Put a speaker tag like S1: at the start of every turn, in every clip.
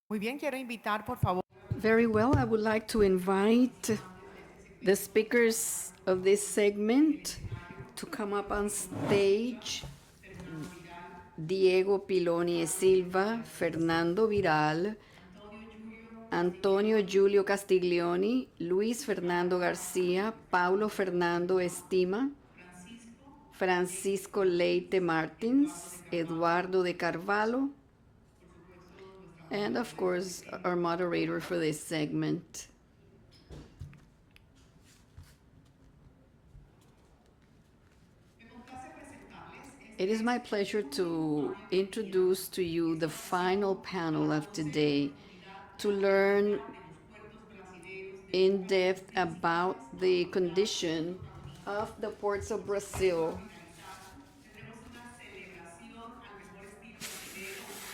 S1: Muy bien, quiero invitar, por favor.
S2: Very well, I would like to invite the speakers of this segment to come up on stage. Diego Piloni Silva, Fernando Biral, Antônio Júlio Castiglioni, Luis Fernando García, Paulo Fernando Estima, Francisco Leite Martins, Eduardo de Carvalho, and of course, our moderator for this segment. It is my pleasure to introduce to you the final panel of today to learn in depth about the condition of the ports of Brazil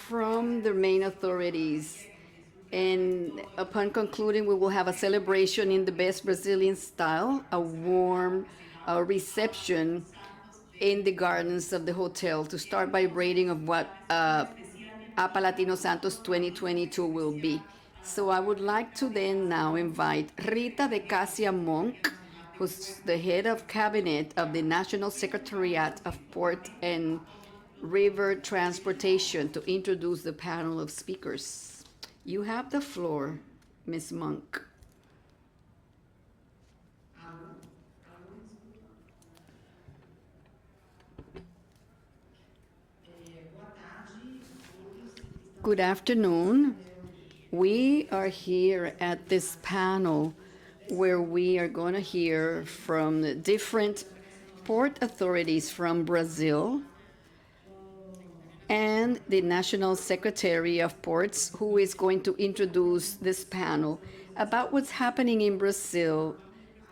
S2: from the main authorities. And upon concluding, we will have a celebration in the best Brazilian style, a warm reception in the gardens of the hotel to start vibrating of what AAPA Latino Santos 2022 will be. So I would like to then now invite Rita de Cassia Monk, who's the head of cabinet of the National Secretariat of Port and River Transportation, to introduce the panel of speakers. You have the floor, Ms. Monk. Good afternoon. We are here at this panel where we are going to hear from the different port authorities from Brazil and the National Secretary of Ports, who is going to introduce this panel about what's happening in Brazil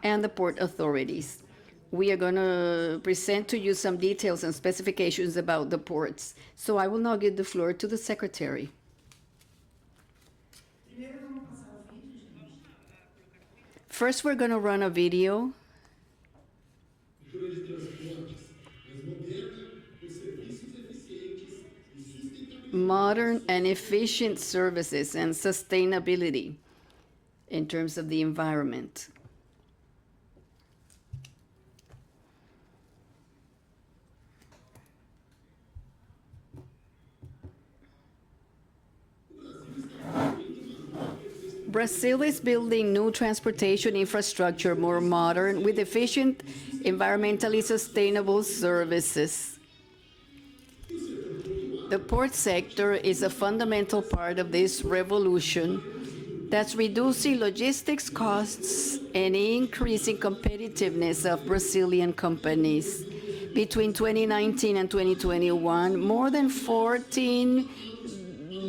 S2: and the port authorities. We are going to present to you some details and specifications about the ports. So I will now give the floor to the Secretary. First, we're going to run a video. Modern and efficient services and sustainability in terms of the environment. Brazil is building new transportation infrastructure, more modern, with efficient, environmentally sustainable services. The port sector is a fundamental part of this revolution that's reducing logistics costs and increasing competitiveness of Brazilian companies. Between 2019 and 2021, more than 14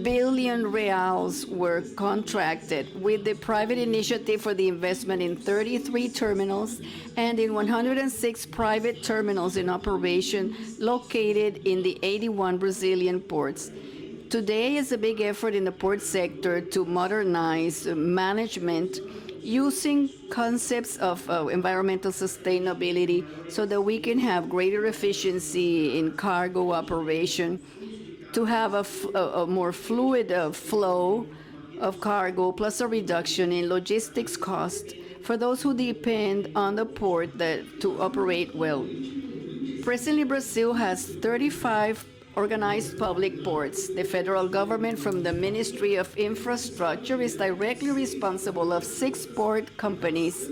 S2: billion reals were contracted with the private initiative for the investment in 33 terminals and in 106 private terminals in operation located in the 81 Brazilian ports. Today is a big effort in the port sector to modernize management using concepts of environmental sustainability so that we can have greater efficiency in cargo operation, to have a more fluid flow of cargo, plus a reduction in logistics cost for those who depend on the port to operate well. Presently, Brazil has 35 organized public ports. The federal government, from the Ministry of Infrastructure, is directly responsible of 6 port companies,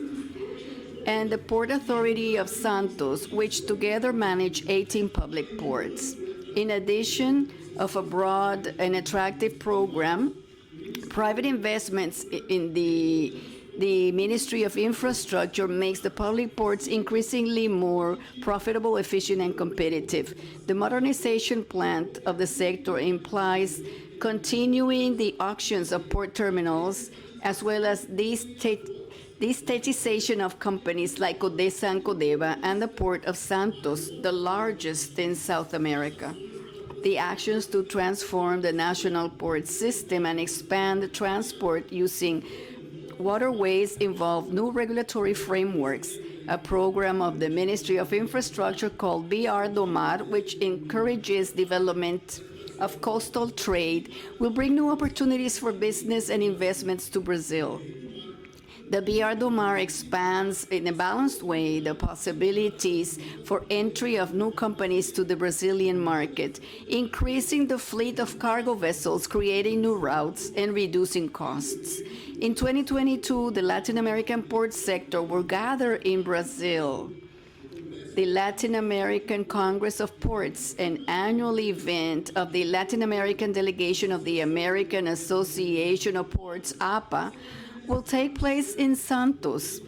S2: and the Port Authority of Santos, which together manage 18 public ports. In addition of a broad and attractive program, private investments in the Ministry of Infrastructure makes the public ports increasingly more profitable, efficient, and competitive. The modernization plan of the sector implies continuing the auctions of port terminals, as well as the statization of companies like CODESA and CODEVA, and the Port of Santos, the largest in South America. The actions to transform the national port system and expand transport using waterways involve new regulatory frameworks, a program of the Ministry of Infrastructure called BR do Mar, which encourages development of coastal trade will bring new opportunities for business and investments to Brazil. The BR do Mar expands in a balanced way the possibilities for entry of new companies to the Brazilian market, increasing the fleet of cargo vessels, creating new routes, and reducing costs. In 2022, the Latin American port sector will gather in Brazil. The Latin American Congress of Ports, an annual event of the Latin American delegation of the American Association of Ports, APA, will take place in Santos.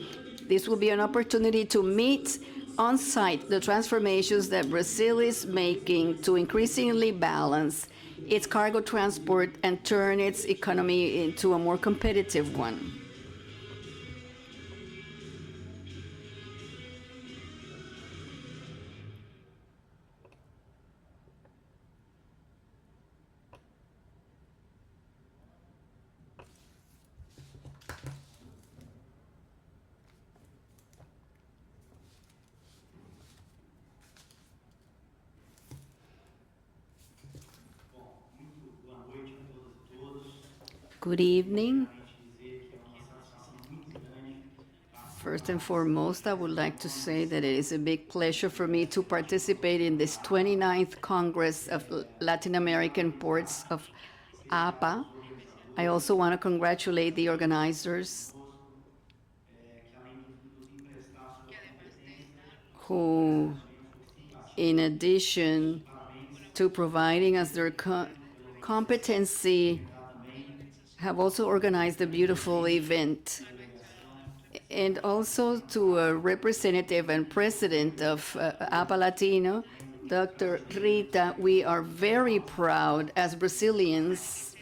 S2: This will be an opportunity to meet on site the transformations that Brazil is making to increasingly balance its cargo transport and turn its economy into a more competitive one. Good evening. First and foremost, I would like to say that it is a big pleasure for me to participate in this 29th Congress of Latin American Ports of APA. I also want to congratulate the organizers who, in addition to providing us their competency, have also organized a beautiful event. And also to a representative and president of APA Latino, Dr. Rita, we are very proud as Brazilians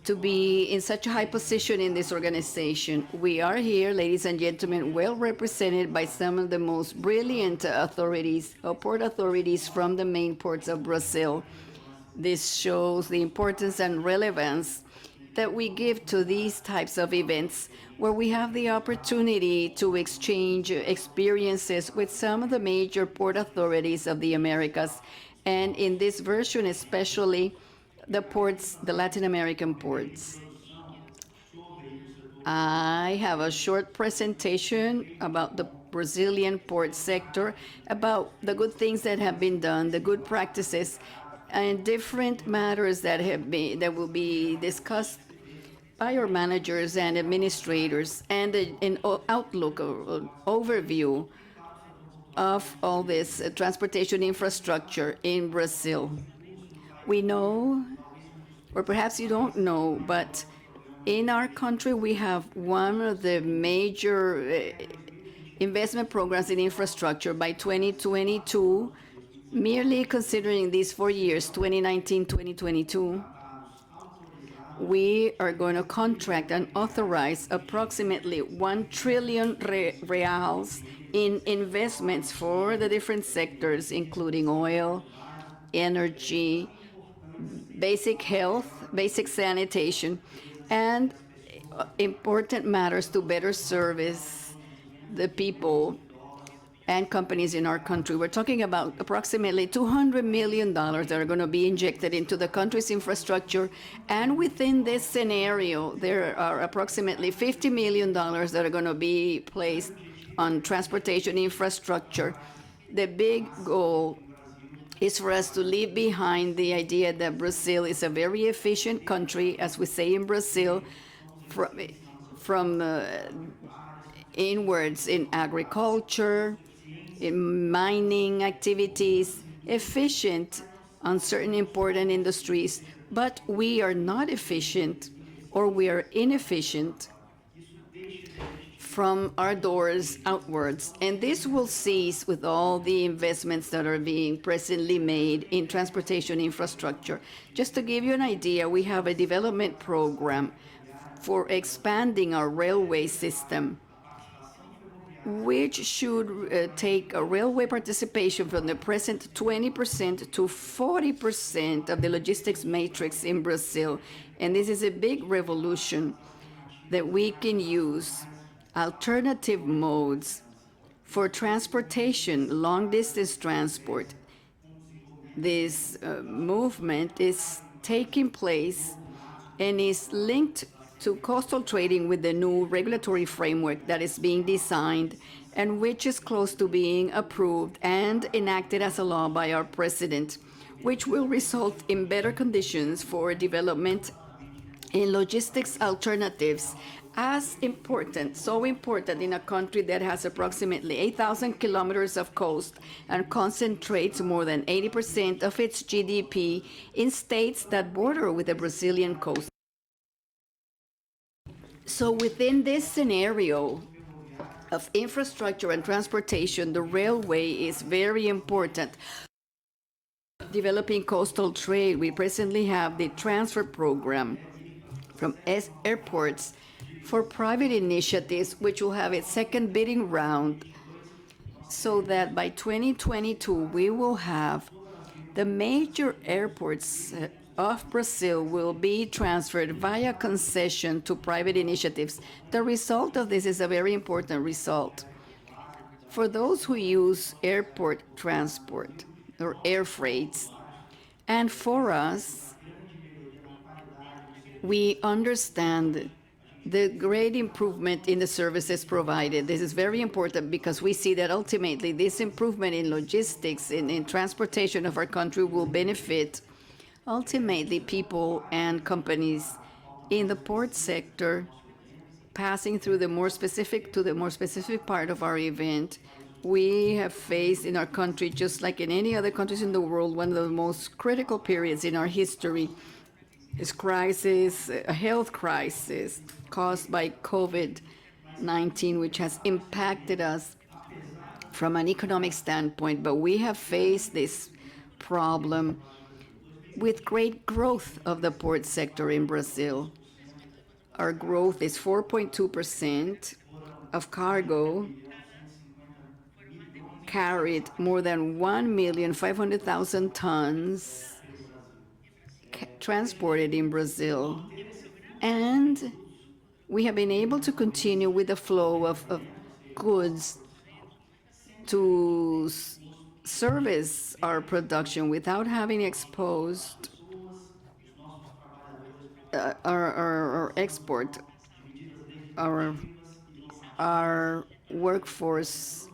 S2: to be in such a high position in this organization. We are here, ladies and gentlemen, well represented by some of the most brilliant authorities, or port authorities from the main ports of Brazil. This shows the importance and relevance that we give to these types of events where we have the opportunity to exchange experiences with some of the major port authorities of the Americas, and in this version especially the ports, the Latin American ports. I have a short presentation about the Brazilian port sector, about the good things that have been done, the good practices, and different matters that will be discussed by our managers and administrators, and an outlook or overview of all this transportation infrastructure in Brazil. We know, or perhaps you don't know, but in our country we have one of the major investment programs in infrastructure. By 2022, merely considering these 4 years, 2019, 2022, we are going to contract and authorize approximately 1 trillion reals in investments for the different sectors, including oil, energy, basic health, basic sanitation, and important matters to better service the people and companies in our country. We're talking about approximately $200 million that are going to be injected into the country's infrastructure. And within this scenario, there are approximately $50 million that are going to be placed on transportation infrastructure. The big goal is for us to leave behind the idea that Brazil is a very efficient country, as we say in Brazil, from inwards in agriculture, in mining activities, efficient on certain important industries, but we are not efficient, or we are inefficient from our doors outwards. And this will cease with all the investments that are being presently made in transportation infrastructure. Just to give you an idea, we have a development program for expanding our railway system, which should take a railway participation from the present 20% to 40% of the logistics matrix in Brazil. And this is a big revolution that we can use alternative modes for transportation, long-distance transport, This movement is taking place and is linked to coastal trading with the new regulatory framework that is being designed and which is close to being approved and enacted as a law by our president, which will result in better conditions for development in logistics alternatives as important, so important in a country that has approximately 8,000 kilometers of coast and concentrates more than 80% of its GDP in states that border with the Brazilian coast. So within this scenario of infrastructure and transportation, the railway is very important. Developing coastal trade, we presently have the transfer program from airports for private initiatives, which will have its second bidding round, so that by 2022 we will have the major airports of Brazil will be transferred via concession to private initiatives. The result of this is a very important result. For those who use airport transport or air freights, and for us, we understand the great improvement in the services provided. This is very important because we see that ultimately this improvement in logistics, in transportation of our country will benefit ultimately people and companies in the port sector. Passing through the more specific part of our event, we have faced in our country, just like in any other countries in the world, one of the most critical periods in our history. This crisis, a health crisis caused by COVID-19, which has impacted us from an economic standpoint, but we have faced this problem with great growth of the port sector in Brazil. Our growth is 4.2% of cargo carried, more than 1,500,000 tons transported in Brazil. And we have been able to continue with the flow of goods to service our production without having exposed our export, our workforce.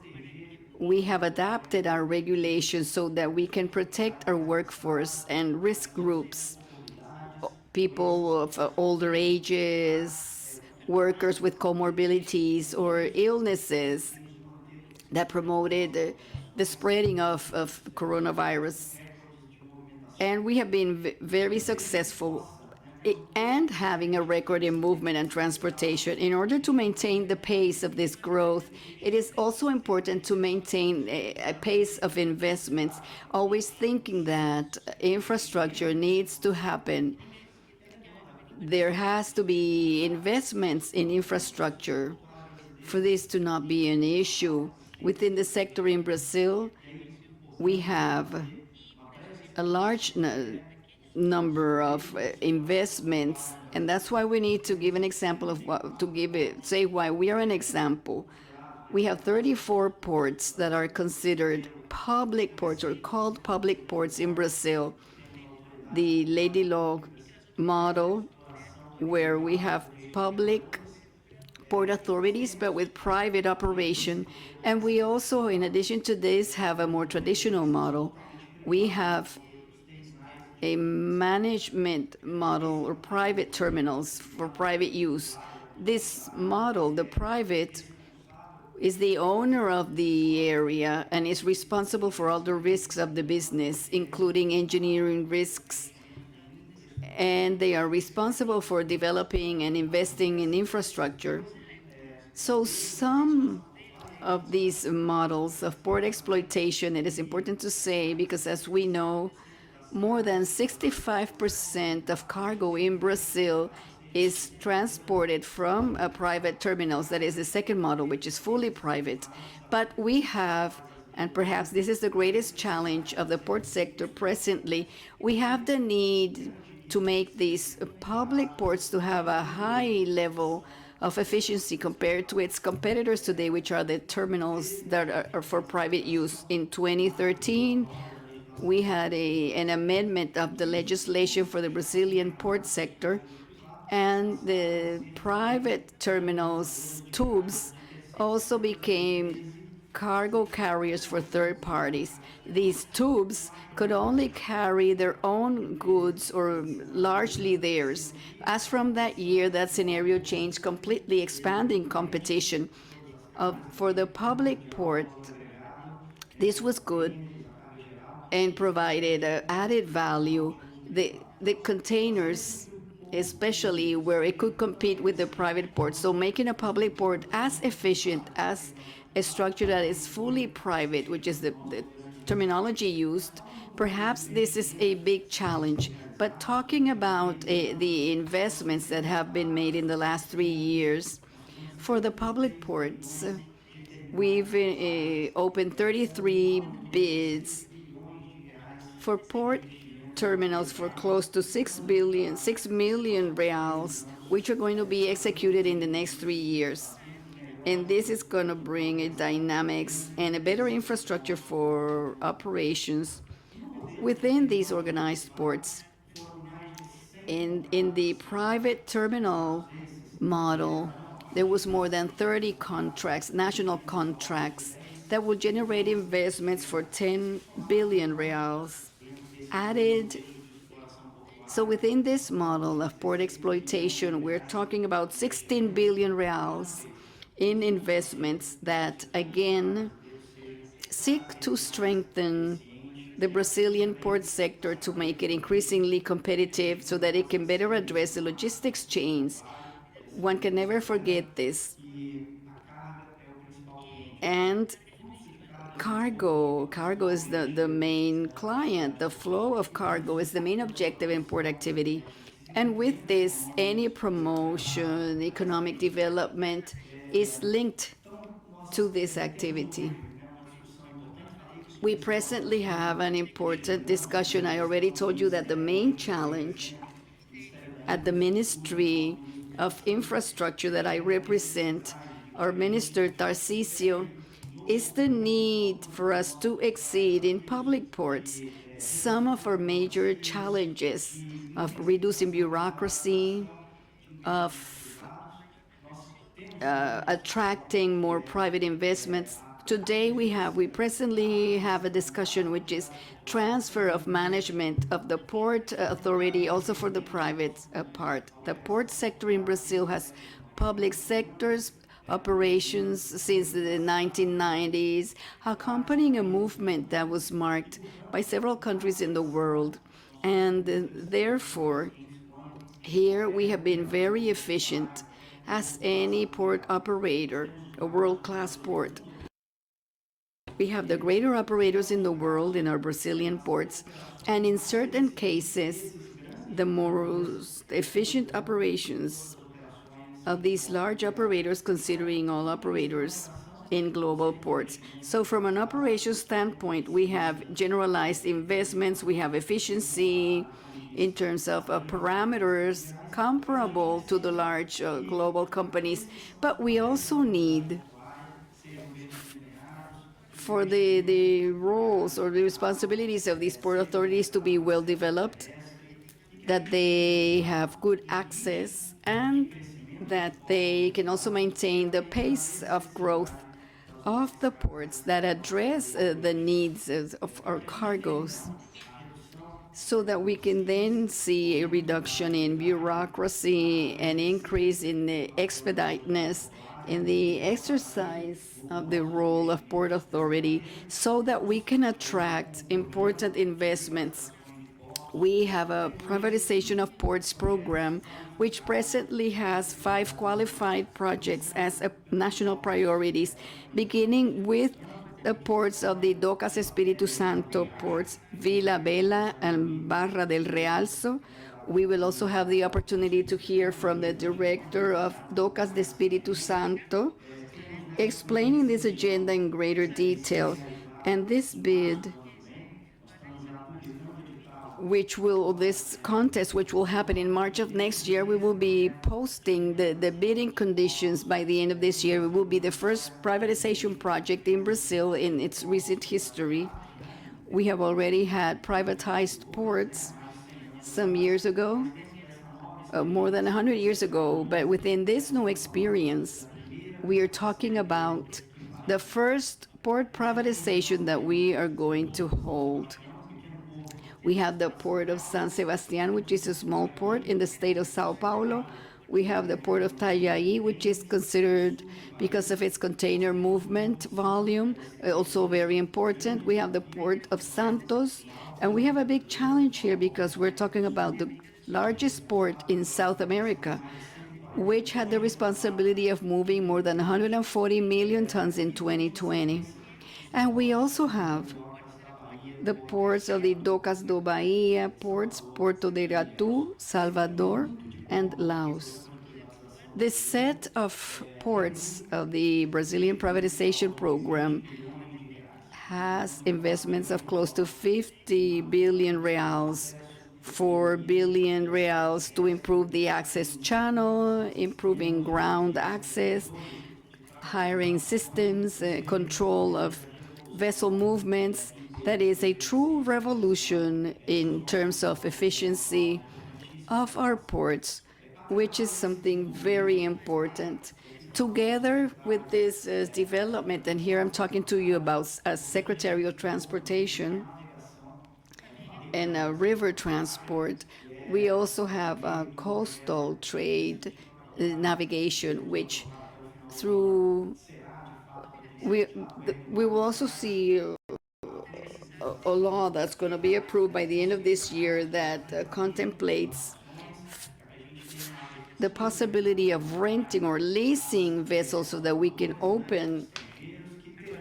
S2: We have adapted our regulations so that we can protect our workforce and risk groups, people of older ages, workers with comorbidities or illnesses that promoted the spreading of coronavirus. And we have been very successful and having a record in movement and transportation. In order to maintain the pace of this growth, it is also important to maintain a pace of investments, always thinking that infrastructure needs to happen. There has to be investments in infrastructure for this to not be an issue. Within the sector in Brazil, we have a large number of investments, and that's why we need to give an example of say why we are an example. We have 34 ports that are considered public ports or called public ports in Brazil. The Lady Law model, where we have public port authorities but with private operation. And we also, in addition to this, have a more traditional model. We have a management model or private terminals for private use. This model, the private, is the owner of the area and is responsible for all the risks of the business, including engineering risks, and they are responsible for developing and investing in infrastructure. So some of these models of port exploitation, it is important to say, because as we know, more than 65% of cargo in Brazil is transported from private terminals. That is the second model, which is fully private. But we have, and perhaps this is the greatest challenge of the port sector presently, we have the need to make these public ports to have a high level of efficiency compared to its competitors today, which are the terminals that are for private use. In 2013, we had an amendment of the legislation for the Brazilian port sector, and the private terminals tubes also became cargo carriers for third parties. These tubes could only carry their own goods or largely theirs. As from that year, that scenario changed completely, expanding competition. For the public port, this was good and provided added value. The containers, especially where it could compete with the private port. So making a public port as efficient as a structure that is fully private, which is the terminology used, perhaps this is a big challenge. But talking about the investments that have been made in the last 3 years, for the public ports, we've opened 33 bids for port terminals for close to 6 million reals, which are going to be executed in the next 3 years. And this is going to bring a dynamics and a better infrastructure for operations within these organized ports. In the private terminal model, there was more than 30 contracts, national contracts, that will generate investments for 10 billion reals added. So within this model of port exploitation, we're talking about 16 billion reals in investments that, again, seek to strengthen the Brazilian port sector to make it increasingly competitive so that it can better address the logistics chains. One can never forget this. And cargo is the main client. The flow of cargo is the main objective in port activity. And with this, any promotion, economic development is linked to this activity. We presently have an important discussion. I already told you that the main challenge at the Ministry of Infrastructure that I represent, our Minister Tarcísio, is the need for us to exceed in public ports some of our major challenges of reducing bureaucracy, of attracting more private investments. Today we presently have a discussion which is transfer of management of the port authority also for the private part. The port sector in Brazil has public sectors operations since the 1990s, accompanying a movement that was marked by several countries in the world. And therefore, here we have been very efficient as any port operator, a world-class port. We have the greater operators in the world in our Brazilian ports, and in certain cases, the most efficient operations of these large operators, considering all operators in global ports. So from an operations standpoint, we have generalized investments, we have efficiency in terms of parameters comparable to the large global companies, but we also need for the roles or the responsibilities of these port authorities to be well developed, that they have good access, and that they can also maintain the pace of growth of the ports that address the needs of our cargoes, so that we can then see a reduction in bureaucracy, an increase in the expediteness in the exercise of the role of port authority, so that we can attract important investments. We have a privatization of ports program, which presently has 5 qualified projects as national priorities, beginning with the ports of the Docas Espírito Santo ports, Vila Bela and Barra del Realzo. We will also have the opportunity to hear from the director of Docas de Espírito Santo, explaining this agenda in greater detail. And this bid, this contest, which will happen in March of next year, we will be posting the bidding conditions by the end of this year. It will be the first privatization project in Brazil in its recent history. We have already had privatized ports some years ago, more than 100 years ago, but within this new experience, we are talking about the first port privatization that we are going to hold. We have the port of San Sebastián, which is a small port in the state of Sao Paulo. We have the port of Itajaí, which is considered, because of its container movement volume, also very important. We have the port of Santos, and we have a big challenge here because we're talking about the largest port in South America, which had the responsibility of moving more than 140 million tons in 2020. And we also have the ports of the Docas do Bahia ports, Porto de Ratu, Salvador, and Laos. This set of ports of the Brazilian privatization program has investments of close to 50 billion reals, 4 billion reals to improve the access channel, improving ground access, hiring systems, control of vessel movements. That is a true revolution in terms of efficiency of our ports, which is something very important. Together with this development, and here I'm talking to you about Secretary of Transportation and river transport, we also have coastal trade navigation, which through we will also see a law that's going to be approved by the end of this year that contemplates the possibility of renting or leasing vessels so that we can open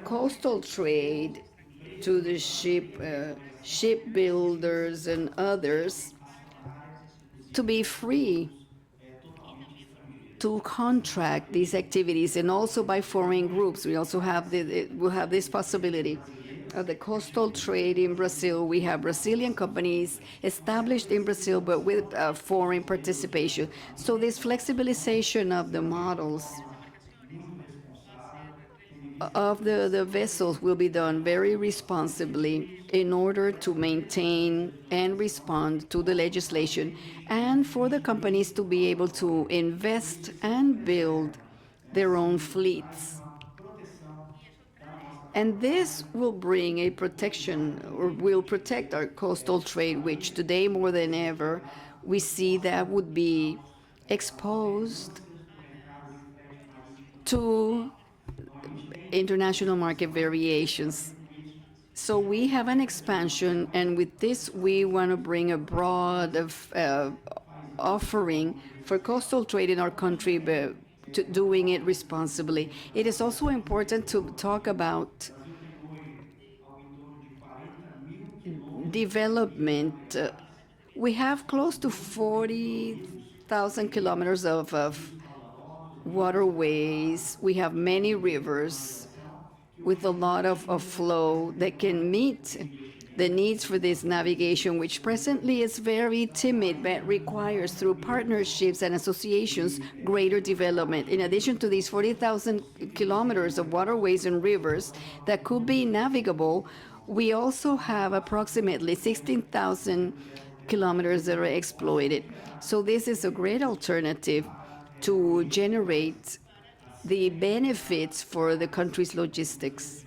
S2: coastal trade to the shipbuilders and others to be free to contract these activities, and also by foreign groups. We also have we'll have this possibility of the coastal trade in Brazil. We have Brazilian companies established in Brazil, but with foreign participation. So this flexibilization of the models of the vessels will be done very responsibly in order to maintain and respond to the legislation, and for the companies to be able to invest and build their own fleets. And this will bring a protection, or will protect our coastal trade, which today more than ever we see that would be exposed to international market variations. So we have an expansion, and with this we want to bring a broad offering for coastal trade in our country, but doing it responsibly. It is also important to talk about development. We have close to 40,000 kilometers of waterways. We have many rivers with a lot of flow that can meet the needs for this navigation, which presently is very timid, but requires, through partnerships and associations, greater development. In addition to these 40,000 kilometers of waterways and rivers that could be navigable, we also have approximately 16,000 kilometers that are exploited. So this is a great alternative to generate the benefits for the country's logistics,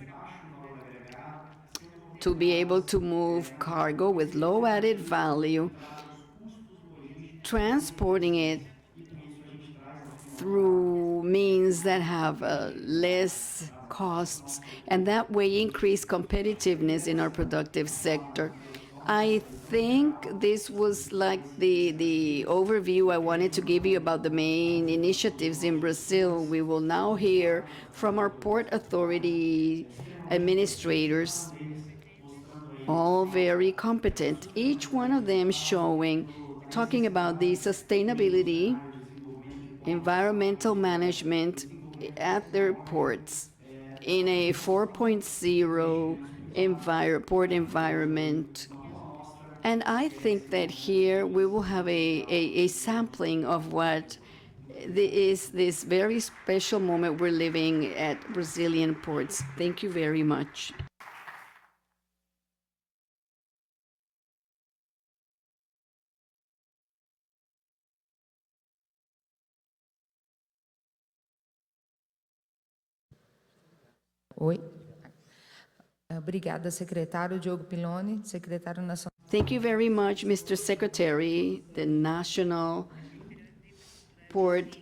S2: to be able to move cargo with low added value, transporting it through means that have less costs, and that way increase competitiveness in our productive sector. I think this was like the overview I wanted to give you about the main initiatives in Brazil. We will now hear from our port authority administrators, all very competent, each one of them talking about the sustainability, environmental management at their ports in a 4.0 port environment. And I think that here we will have a sampling of what is this very special moment we're living at Brazilian ports. Thank you very much.
S3: Oi. Obrigada, secretário Diogo Piloni, secretário nacional.
S2: Thank you very much, Mr. Secretary, the National Port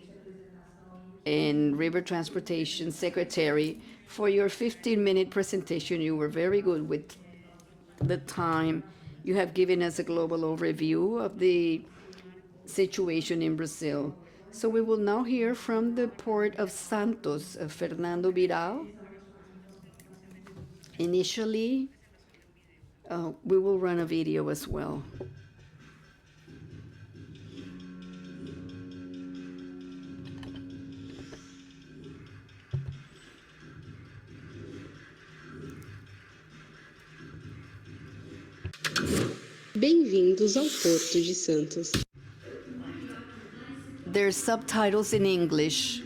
S2: and River Transportation Secretary, for your 15-minute presentation. You were very good with the time. You have given us a global overview of the situation in Brazil. So we will now hear from the Port of Santos, Fernando Biral. Initially, we will run a video as well.
S4: Bem-vindos ao Porto de Santos.
S2: There's subtitles in English.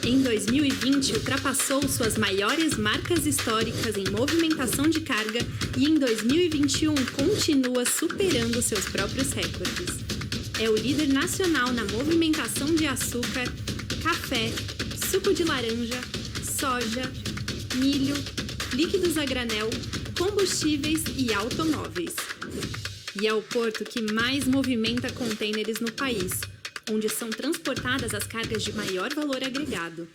S5: Em 2020, ultrapassou suas maiores marcas históricas em movimentação de carga e em 2021 continua superando seus próprios recordes. É o líder nacional na movimentação de açúcar, café, suco de laranja, soja, milho, líquidos a granel, combustíveis e automóveis. E é o porto que mais movimenta contêineres no país, onde são transportadas as cargas de maior valor agregado.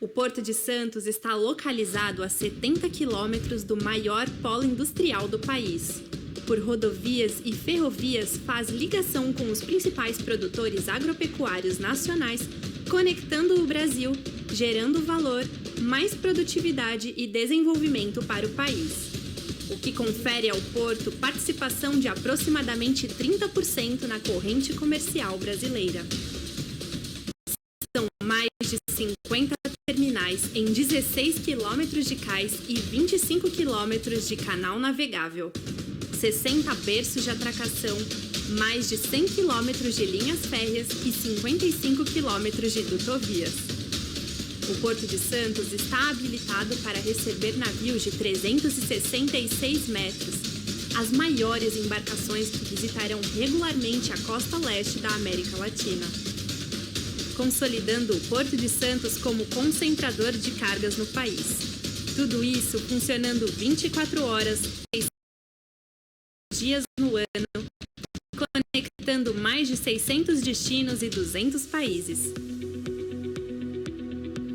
S5: O Porto de Santos está localizado a 70 quilômetros do maior polo industrial do país. Por rodovias e ferrovias, faz ligação com os principais produtores agropecuários nacionais, conectando o Brasil, gerando valor, mais produtividade e desenvolvimento para o país. O que confere ao Porto participação de aproximadamente 30% na corrente comercial brasileira. São mais de 50 terminais em 16 quilômetros de cais e 25 quilômetros de canal navegável, 60 berços de atracação, mais de 100 quilômetros de linhas férreas e 55 quilômetros de dutovias. O Porto de Santos está habilitado para receber navios de 366 metros, as maiores embarcações que visitarão regularmente a costa leste da América Latina, consolidando o Porto de Santos como concentrador de cargas no país. Tudo isso funcionando 24 horas, 6 dias no ano, conectando mais de 600 destinos e 200 países.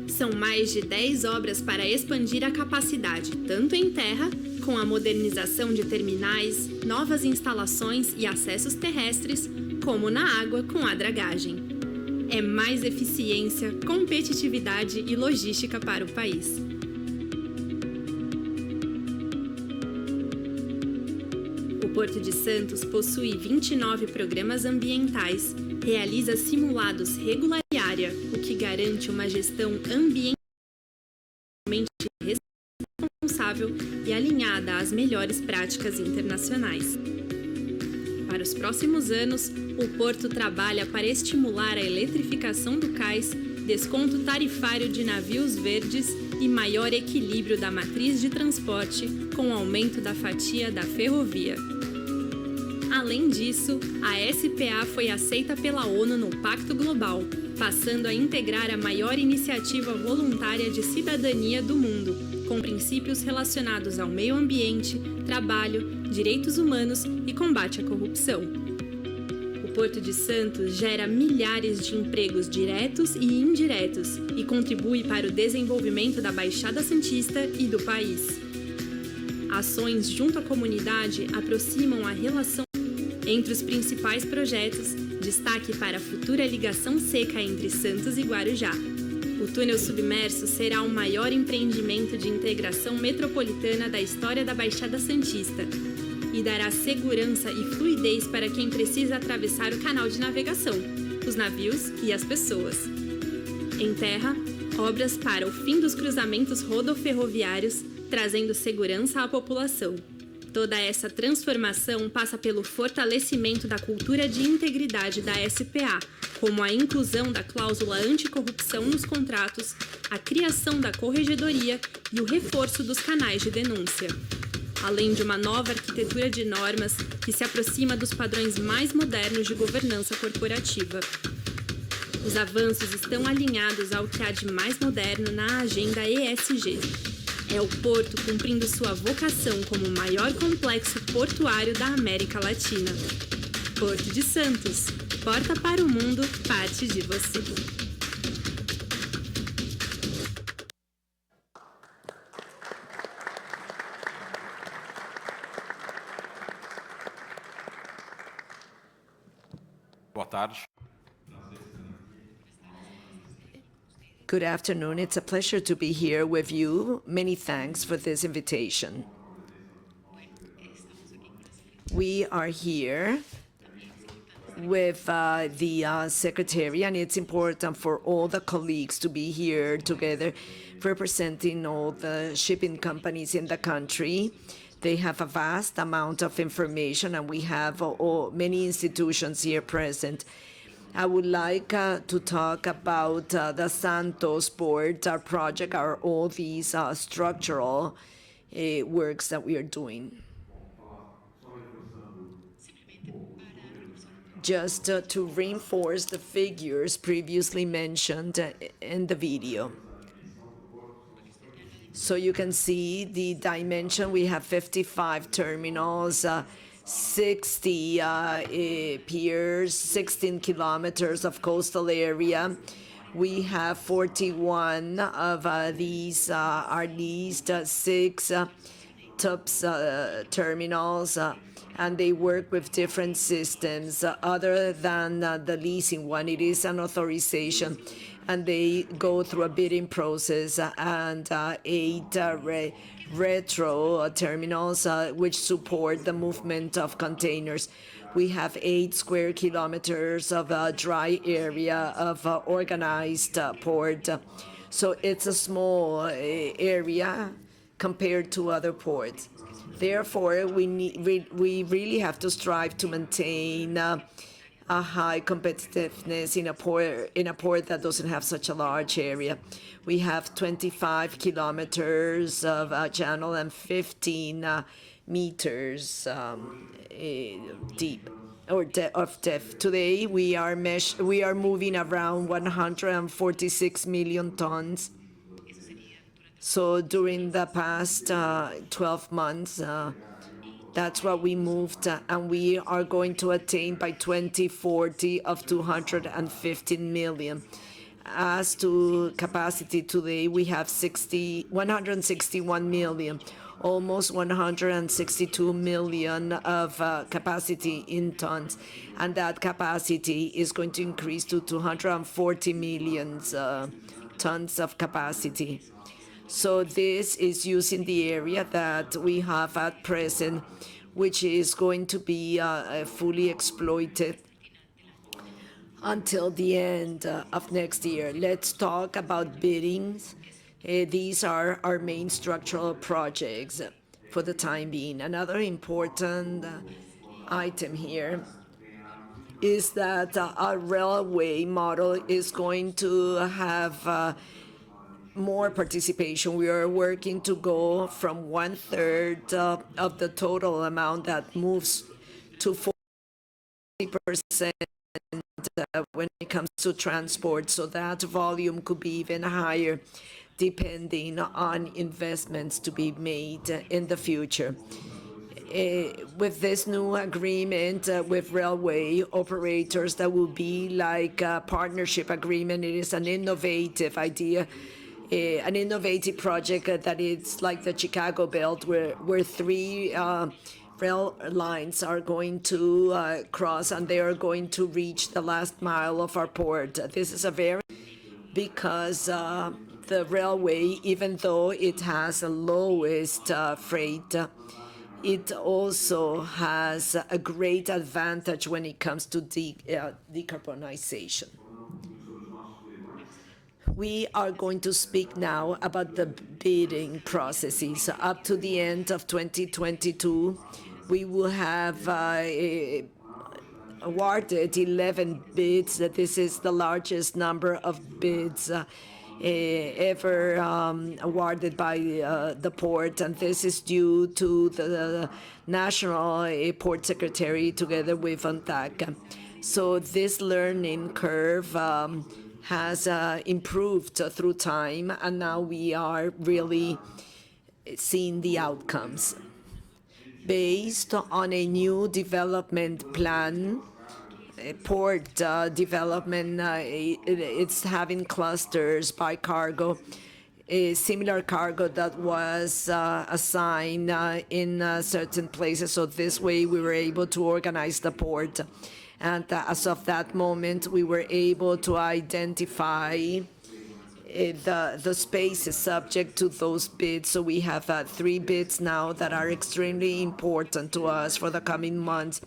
S5: São mais de 10 obras para expandir a capacidade, tanto em terra, com a modernização de terminais, novas instalações e acessos terrestres, como na água com a dragagem. É mais eficiência, competitividade e logística para o país. O Porto de Santos possui 29 programas ambientais, realiza simulados regulares diária, o que garante uma gestão ambientalmente responsável e alinhada às melhores práticas internacionais. Para os próximos anos, o Porto trabalha para estimular a eletrificação do cais, desconto tarifário de navios verdes e maior equilíbrio da matriz de transporte com o aumento da fatia da ferrovia. Além disso, a SPA foi aceita pela ONU no Pacto Global, passando a integrar a maior iniciativa voluntária de cidadania do mundo, com princípios relacionados ao meio ambiente, trabalho, direitos humanos e combate à corrupção. O Porto de Santos gera milhares de empregos diretos e indiretos e contribui para o desenvolvimento da Baixada Santista e do país. Ações junto à comunidade aproximam a relação entre os principais projetos, destaque para a futura ligação seca entre Santos e Guarujá. O túnel submerso será o maior empreendimento de integração metropolitana da história da Baixada Santista e dará segurança e fluidez para quem precisa atravessar o canal de navegação, os navios e as pessoas. Em terra, obras para o fim dos cruzamentos rodoferroviários, trazendo segurança à população. Toda essa transformação passa pelo fortalecimento da cultura de integridade da SPA, como a inclusão da cláusula anticorrupção nos contratos, a criação da corregedoria e o reforço dos canais de denúncia. Além de uma nova arquitetura de normas que se aproxima dos padrões mais modernos de governança corporativa. Os avanços estão alinhados ao que há de mais moderno na agenda ESG. É o Porto cumprindo sua vocação como o maior complexo portuário da América Latina. Porto de Santos, porta para o mundo, parte de você.
S6: Boa tarde.
S7: Good afternoon. It's a pleasure to be here with you. Many thanks for this invitation. We are here with the Secretary, and it's important for all the colleagues to be here together representing all the shipping companies in the country. They have a vast amount of information, and we have many institutions here present. I would like to talk about the Santos port, our project, all these structural works that we are doing. Just to reinforce the figures previously mentioned in the video. So you can see the dimension. We have 55 terminals, 60 piers, 16 kilometers of coastal area. We have 41 of these are leased, 6 TUPS terminals, and they work with different systems. Other than the leasing one, it is an authorization, and they go through a bidding process, and 8 retro terminals which support the movement of containers. We have 8 square kilometers of dry area of organized port. So it's a small area compared to other ports. Therefore, we really have to strive to maintain a high competitiveness in a port that doesn't have such a large area. We have 25 kilometers of channel and 15 meters deep or of depth. Today we are moving around 146 million tons. So during the past 12 months, that's what we moved, and we are going to attain by 2040 of 215 million. As to capacity today, we have 161 million, almost 162 million of capacity in tons, and that capacity is going to increase to 240 million tons of capacity. So this is using the area that we have at present, which is going to be fully exploited until the end of next year. Let's talk about biddings. These are our main structural projects for the time being. Another important item here is that our railway model is going to have more participation. We are working to go from 1/3 of the total amount that moves to 40% when it comes to transport. So that volume could be even higher depending on investments to be made in the future. With this new agreement with railway operators, that will be like a partnership agreement. It is an innovative idea, an innovative project that it's like the Chicago Belt, where 3 rail lines are going to cross, and they are going to reach the last mile of our port. This is because the railway, even though it has the lowest freight, it also has a great advantage when it comes to decarbonization. We are going to speak now about the bidding processes. Up to the end of 2022, we will have awarded 11 bids. This is the largest number of bids ever awarded by the port, and this is due to the National Port Secretary together with ANTAC. So this learning curve has improved through time, and now we are really seeing the outcomes. Based on a new development plan, port development, it's having clusters by cargo, a similar cargo that was assigned in certain places. So this way we were able to organize the port. And as of that moment, we were able to identify the spaces subject to those bids. So we have 3 bids now that are extremely important to us for the coming months,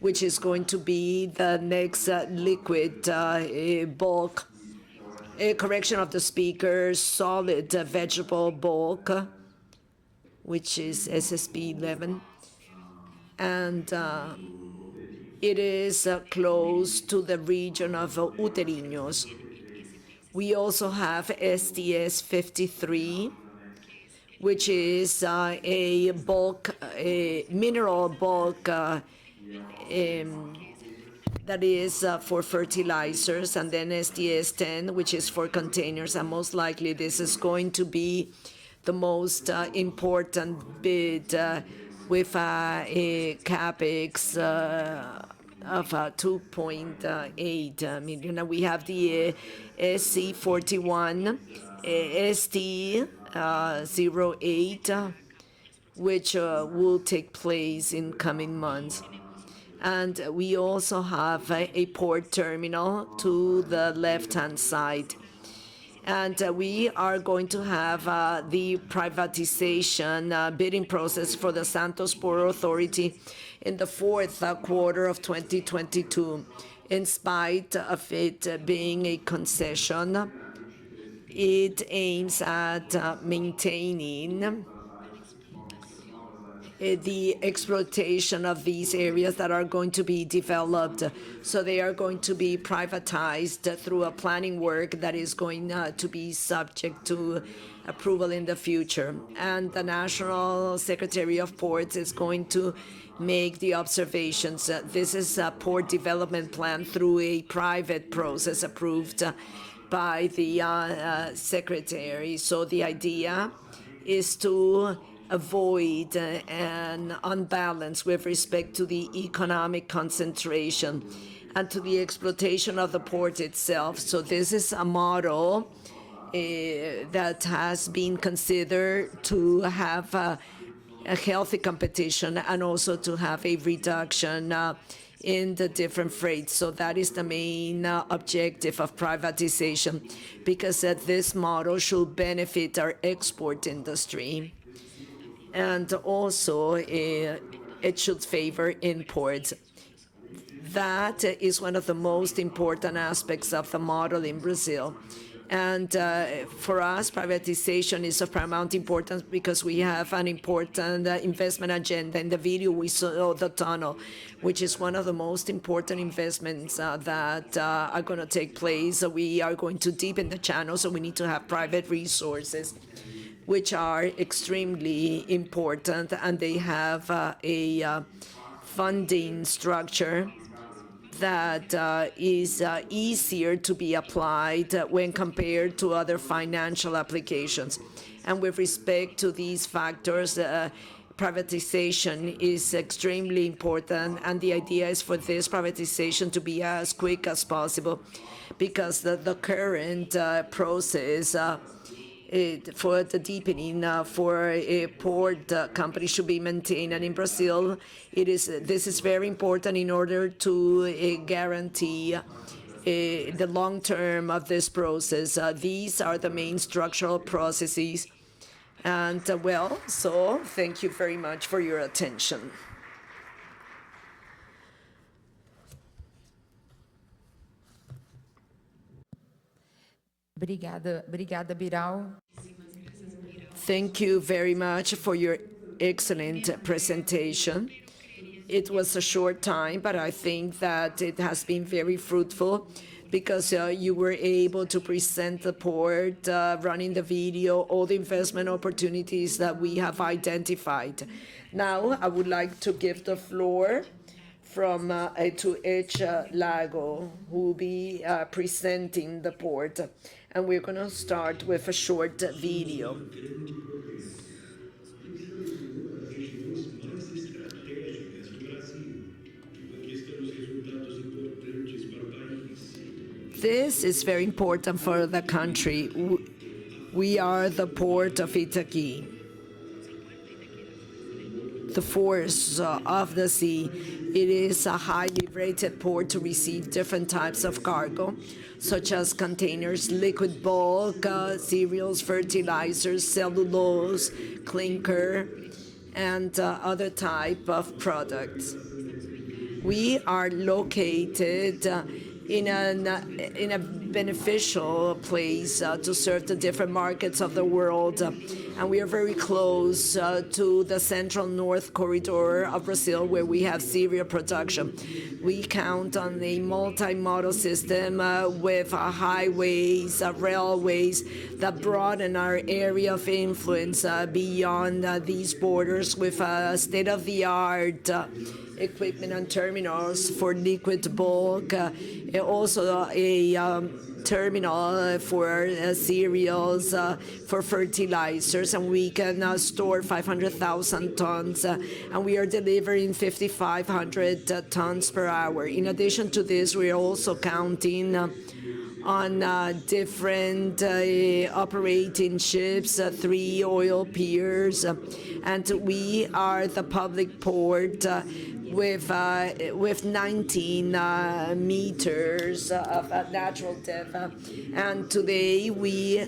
S7: which is going to be the next liquid bulk, correction of the speakers, solid vegetable bulk, which is SSP 11. And it is close to the region of Uteriños. We also have STS 53, which is a bulk, a mineral bulk that is for fertilizers, and then STS 10, which is for containers, and most likely this is going to be the most important bid with a capex of 2.8 million. And we have the SC 41, ST 08, which will take place in coming months. And we also have a port terminal to the left-hand side. And we are going to have the privatization bidding process for the Santos Port Authority in the 4th quarter of 2022. In spite of it being a concession, it aims at maintaining the exploitation of these areas that are going to be developed. So they are going to be privatized through a planning work that is going to be subject to approval in the future. And the National Secretary of Ports is going to make the observations. This is a port development plan through a private process approved by the Secretary. So the idea is to avoid an unbalance with respect to the economic concentration and to the exploitation of the port itself. So this is a model that has been considered to have a healthy competition and also to have a reduction in the different freights. So that is the main objective of privatization, because this model should benefit our export industry. And also it should favor imports. That is one of the most important aspects of the model in Brazil. And for us, privatization is of paramount importance because we have an important investment agenda. In the video, we saw the tunnel, which is one of the most important investments that are going to take place. We are going to deepen the channel, so we need to have private resources, which are extremely important, and they have a funding structure that is easier to be applied when compared to other financial applications. And with respect to these factors, privatization is extremely important, and the idea is for this privatization to be as quick as possible, because the current process for the deepening for a port company should be maintained. And in Brazil, this is very important in order to guarantee the long term of this process. These are the main structural processes. And so thank you very much for your attention.
S3: Obrigada, Biral.
S7: Thank you very much for your excellent presentation. It was a short time, but I think that it has been very fruitful because you were able to present the port, running the video, all the investment opportunities that we have identified. Now, I would like to give the floor from to each lago who will be presenting the port. And we're going to start with a short video. This is very important for the country. We are the port of Itaqui, the force of the sea. It is a highly rated port to receive different types of cargo, such as containers, liquid bulk, cereals, fertilizers, cellulose, clinker, and other type of products. We are located in a beneficial place to serve the different markets of the world. And we are very close to the central north corridor of Brazil, where we have cereal production. We count on a multimodal system with highways, railways that broaden our area of influence beyond these borders, with state-of-the-art equipment and terminals for liquid bulk, also a terminal for cereals, for fertilizers, and we can store 500,000 tons, and we are delivering 5,500 tons per hour. In addition to this, we are also counting on different operating ships, 3 oil piers, and we are the public port with 19 meters of natural depth. And today we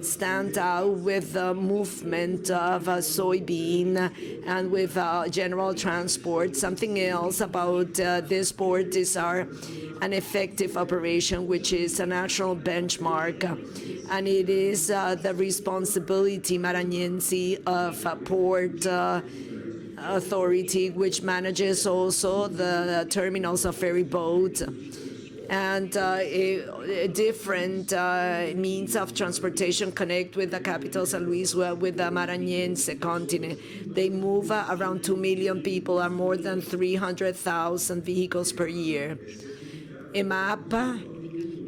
S7: stand out with the movement of soybean and with general transport. Something else about this port is an effective operation, which is a national benchmark, and it is the responsibility maranhense of Port Authority, which manages also the terminals of ferry boats and different means of transportation connect with the capital, San Luis, with the Maranhense continent. They move around 2 million people and more than 300,000 vehicles per year. AAPA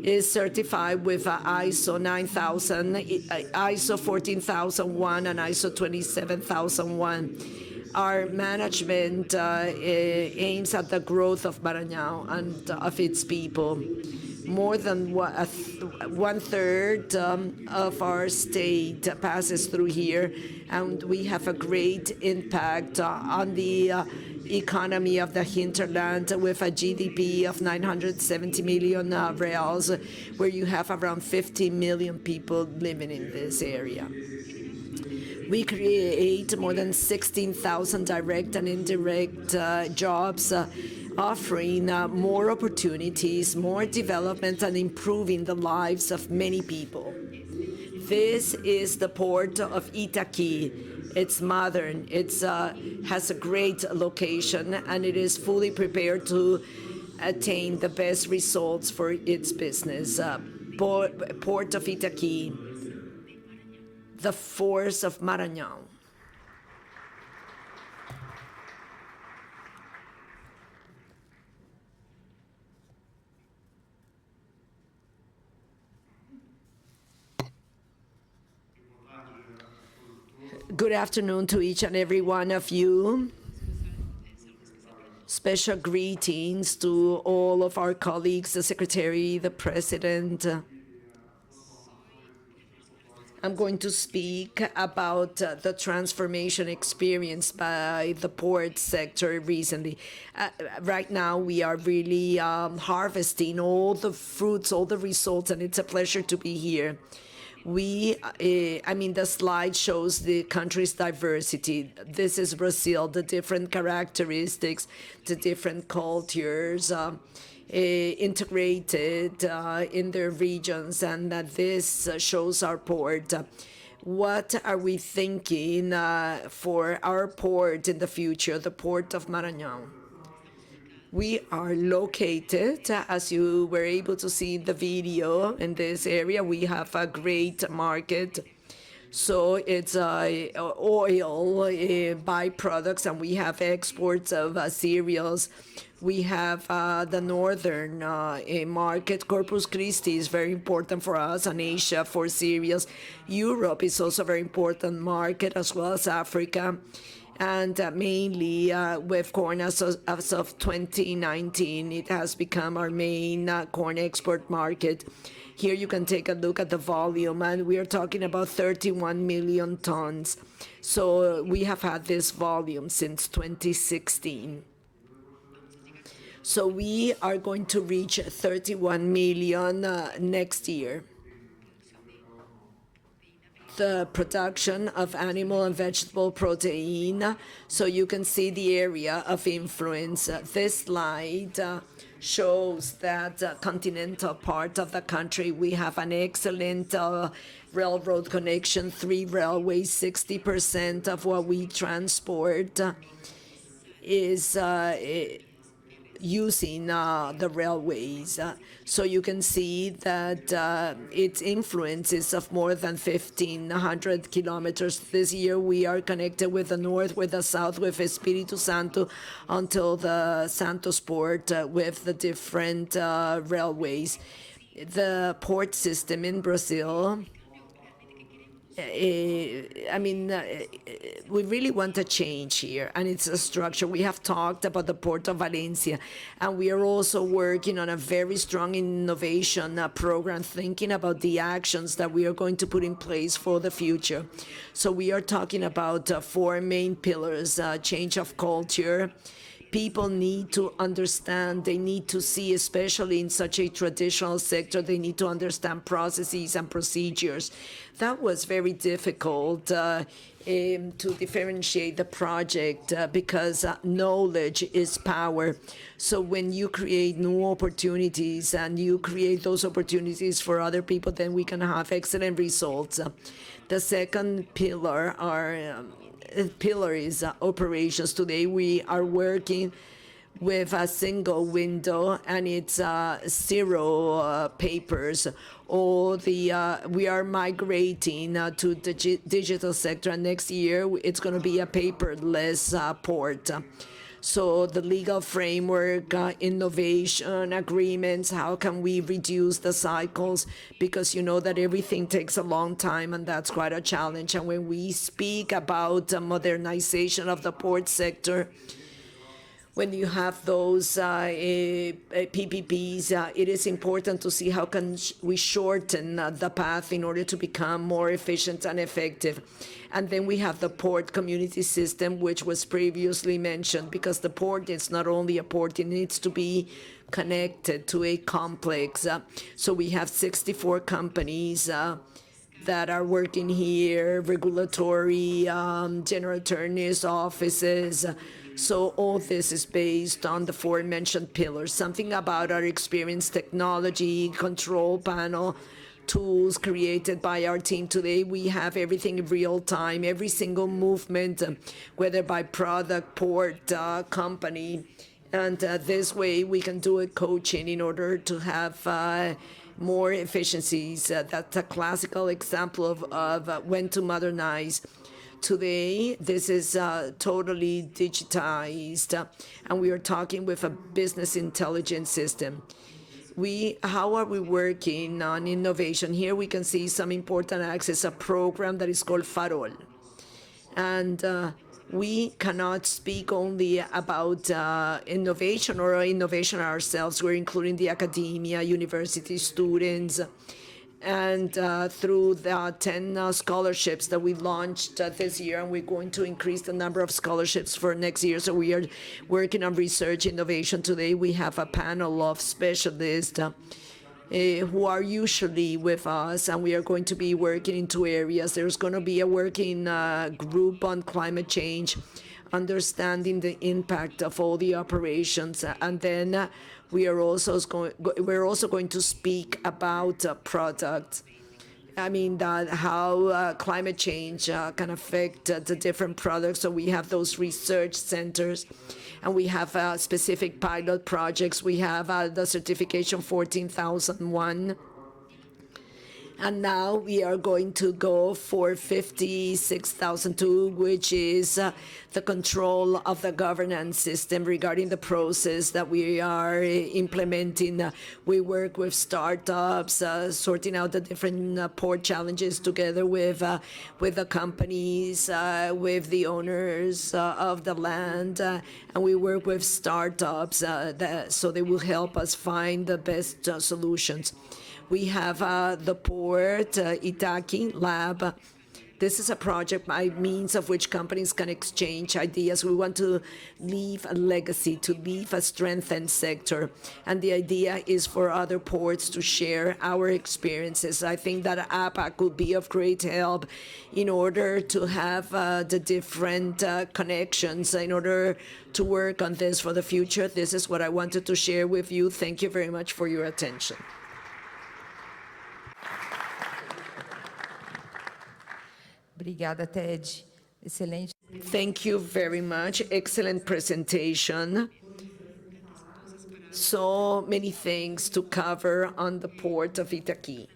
S7: is certified with ISO 9000, ISO 14001, and ISO 27001. Our management aims at the growth of Maranhão and of its people. More than one-third of our state passes through here, and we have a great impact on the economy of the hinterland, with a GDP of 970 million reals, where you have around 50 million people living in this area. We create more than 16,000 direct and indirect jobs, offering more opportunities, more development, and improving the lives of many people. This is the port of Itaqui. It's modern, it has a great location, and it is fully prepared to attain the best results for its business. Port of Itaqui, the force of Maranhão. Good afternoon to each and every one of you. Special greetings to all of our colleagues, the Secretary, the President. I'm going to speak about the transformation experienced by the port sector recently. Right now, we are really harvesting all the fruits, all the results, and it's a pleasure to be here. The slide shows the country's diversity. This is Brazil, the different characteristics, the different cultures, integrated in their regions, and that this shows our port. What are we thinking for our port in the future, the port of Maranhão? We are located, as you were able to see in the video, in this area. We have a great market, So it's oil byproducts, and we have exports of cereals. We have the northern market. Corpus Christi is very important for us, and Asia for cereals. Europe is also a very important market, as well as Africa. And mainly with corn as of 2019, it has become our main corn export market. Here you can take a look at the volume, and we are talking about 31 million tons. So we have had this volume since 2016. So we are going to reach 31 million next year. The production of animal and vegetable protein, so you can see the area of influence. This slide shows that continental part of the country, we have an excellent railroad connection, 3 railways. 60% of what we transport is using the railways. So you can see that its influence is of more than 1,500 kilometers. This year we are connected with the north, with the south, with Espírito Santo, until the Santos port with the different railways. The port system in Brazil, I mean, we really want a change here, and it's a structure. We have talked about the Port of Valencia, and we are also working on a very strong innovation program, thinking about the actions that we are going to put in place for the future. So we are talking about 4 main pillars: change of culture. People need to understand, they need to see, especially in such a traditional sector, they need to understand processes and procedures. That was very difficult to differentiate the project because knowledge is power. So when you create new opportunities and you create those opportunities for other people, then we can have excellent results. The second pillar is operations. Today we are working with a single window, and it's 0 papers. We are migrating to the digital sector, and next year it's going to be a paperless port. So the legal framework, innovation, agreements, how can we reduce the cycles? Because you know that everything takes a long time, and that's quite a challenge. And when we speak about modernization of the port sector, when you have those PPPs, it is important to see how can we shorten the path in order to become more efficient and effective. And then we have the port community system, which was previously mentioned, because the port is not only a port, it needs to be connected to a complex. So we have 64 companies that are working here, regulatory, general attorneys' offices. So all this is based on the 4 mentioned pillars. Something about our experience, technology, control panel, tools created by our team. Today we have everything in real time, every single movement, whether by product, port, company. And this way we can do a coaching in order to have more efficiencies. That's a classical example of when to modernize. Today, this is totally digitized, and we are talking with a business intelligence system. How are we working on innovation? Here we can see some important access, a program that is called Farol. And we cannot speak only about innovation ourselves. We're including the academia, university students, and through the 10 scholarships that we launched this year, and we're going to increase the number of scholarships for next year. So we are working on research innovation. Today we have a panel of specialists who are usually with us, and we are going to be working in 2 areas. There's going to be a working group on climate change, understanding the impact of all the operations, and then we're also going to speak about products. I mean, how climate change can affect the different products. So we have those research centers, and we have specific pilot projects. We have the certification 14001. And now we are going to go for 56,002, which is the control of the governance system regarding the process that we are implementing. We work with startups, sorting out the different port challenges together with the companies, with the owners of the land, and we work with startups so they will help us find the best solutions. We have the Port Itaqui Lab. This is a project by means of which companies can exchange ideas. We want to leave a legacy, to leave a strengthened sector. And the idea is for other ports to share our experiences. I think that APA could be of great help in order to have the different connections, in order to work on this for the future. This is what I wanted to share with you. Thank you very much for your attention.
S3: Obrigada, Ted. Excelente.
S7: Thank you very much. Excellent presentation. So many things to cover on the Port of Itaqui.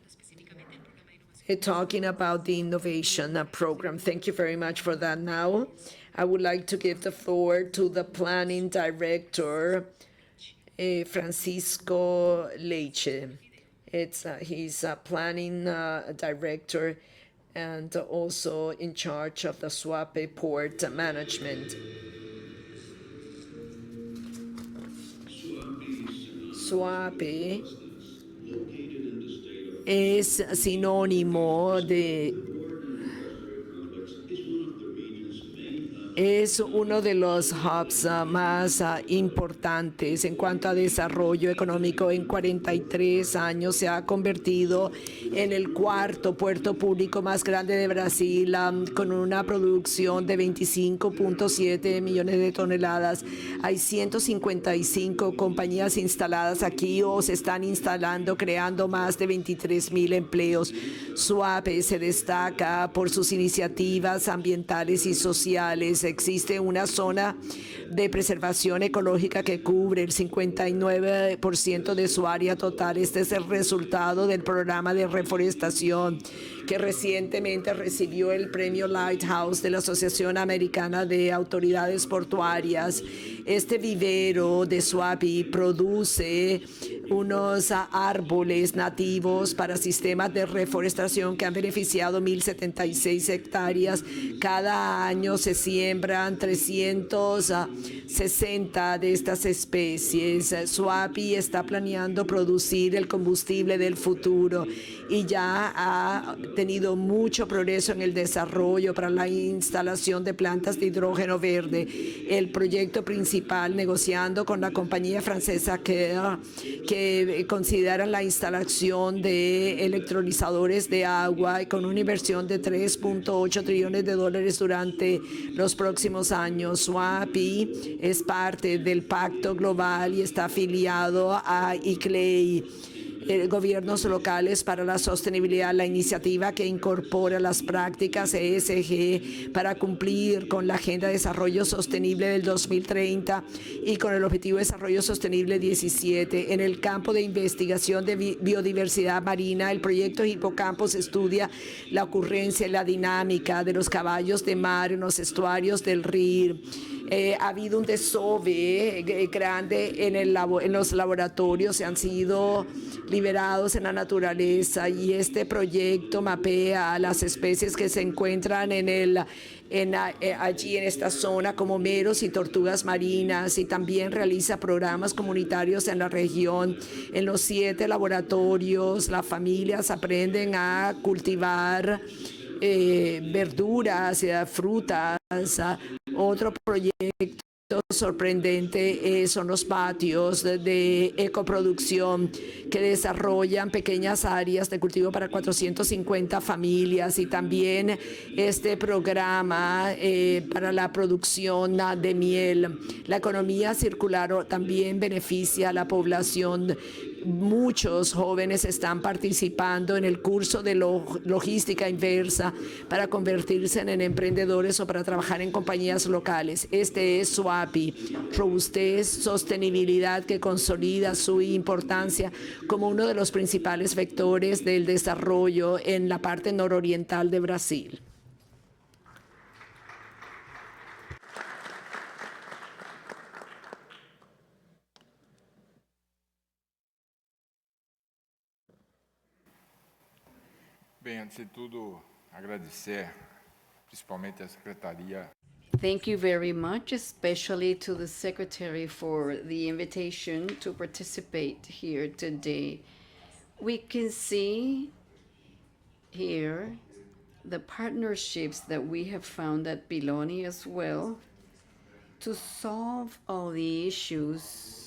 S7: Talking about the innovation program. Thank you very much for that. Now, I would like to give the floor to the planning director, Francisco Leite. He's a planning director and also in charge of the Suape port management. Suape es sinónimo de... Es uno de los hubs más importantes en cuanto a desarrollo económico. En 43 años se ha convertido en el cuarto puerto público más grande de Brasil, con una producción de 25.7 millones de toneladas. Hay 155 compañías instaladas aquí o se están instalando, creando más de 23.000 empleos. Suape se destaca por sus iniciativas ambientales y sociales. Existe una zona de preservación ecológica que cubre el 59% de su área total. Este es el resultado del programa de reforestación que recientemente recibió el premio Lighthouse de la Asociación Americana de Autoridades Portuarias. Este vivero de Suape produce unos árboles nativos para sistemas de reforestación que han beneficiado 1.076 hectáreas. Cada año se siembran 360 de estas especies. Suape está planeando producir el combustible del futuro y ya ha tenido mucho progreso en el desarrollo para la instalación de plantas de hidrógeno verde. El proyecto principal, negociando con la compañía francesa que consideran la instalación de electrolizadores de agua y con una inversión de $3.8 trillones durante los próximos años. Suape es parte del Pacto Global y está afiliado a ICLEI, gobiernos locales para la sostenibilidad, la iniciativa que incorpora las prácticas ESG para cumplir con la Agenda de Desarrollo Sostenible del 2030 y con el Objetivo de Desarrollo Sostenible 17. En el campo de investigación de biodiversidad marina, el proyecto Hipocampos estudia la ocurrencia y la dinámica de los caballos de mar en los estuarios del río. Ha habido un desove grande en los laboratorios, se han sido liberados en la naturaleza y este proyecto mapea las especies que se encuentran allí en esta zona como meros y tortugas marinas, y también realiza programas comunitarios en la región. En los 7 laboratorios las familias aprenden a cultivar verduras, frutas. Otro proyecto sorprendente son los patios de ecoproducción que desarrollan pequeñas áreas de cultivo para 450 familias, y también este programa para la producción de miel. La economía circular también beneficia a la población. muchos jóvenes están participando en el curso de logística inversa para convertirse en emprendedores o para trabajar en compañías locales. Este es Suape, robustez, sostenibilidad que consolida su importancia como uno de los principales vectores del desarrollo en la parte nororiental de Brasil.
S6: Bem, antes de tudo, agradecer principalmente à Secretaria.
S2: Thank you very much, especially to the Secretary for the invitation to participate here today. We can see here the partnerships that we have found at Piloni as well to solve all the issues.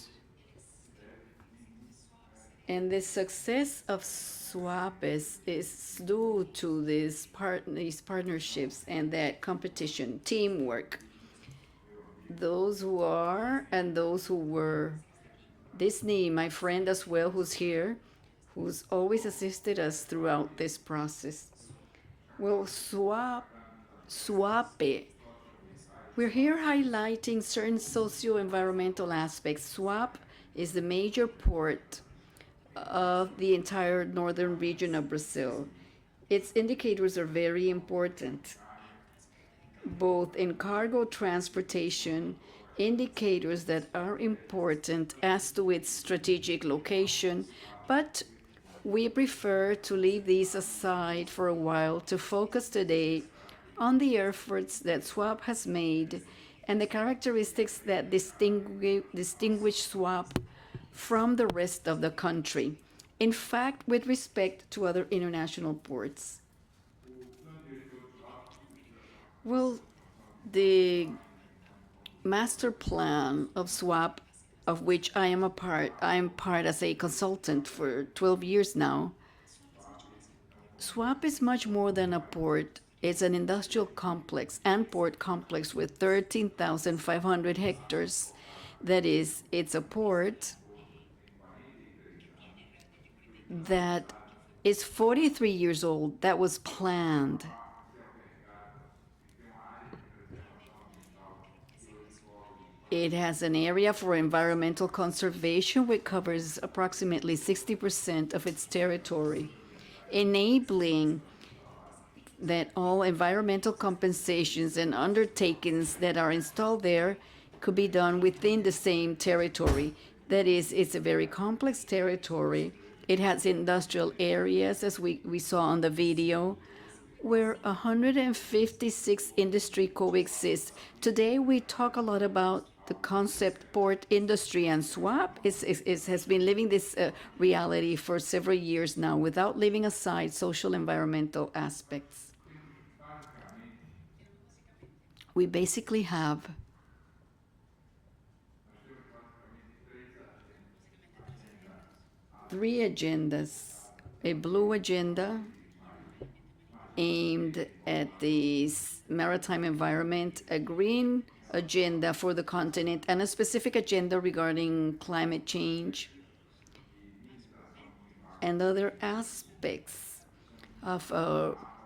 S2: And the success of Suape is due to these partnerships and that competition, teamwork. Those who are and those who were. Disney, my friend as well, who's here, who's always assisted us throughout this process. Well, Suape, we're here highlighting certain socio-environmental aspects. Suape is the major port of the entire northern region of Brazil. Its indicators are very important, both in cargo transportation, indicators that are important as to its strategic location, but we prefer to leave these aside for a while to focus today on the efforts that Suape has made and the characteristics that distinguish Suape from the rest of the country. In fact, with respect to other international ports. Well, the master plan of Suape, of which I am part as a consultant for 12 years now. Suape is much more than a port. It's an industrial complex and port complex with 13,500 hectares. That is, it's a port that is 43 years old, that was planned. It has an area for environmental conservation, which covers approximately 60% of its territory, enabling that all environmental compensations and undertakings that are installed there could be done within the same territory. That is, it's a very complex territory. It has industrial areas, as we saw on the video, where 156 industry coexist. Today, we talk a lot about the concept port industry, and Suape has been living this reality for several years now without leaving aside social environmental aspects. We basically have three agendas. A blue agenda aimed at the maritime environment, a green agenda for the continent, and a specific agenda regarding climate change and other aspects of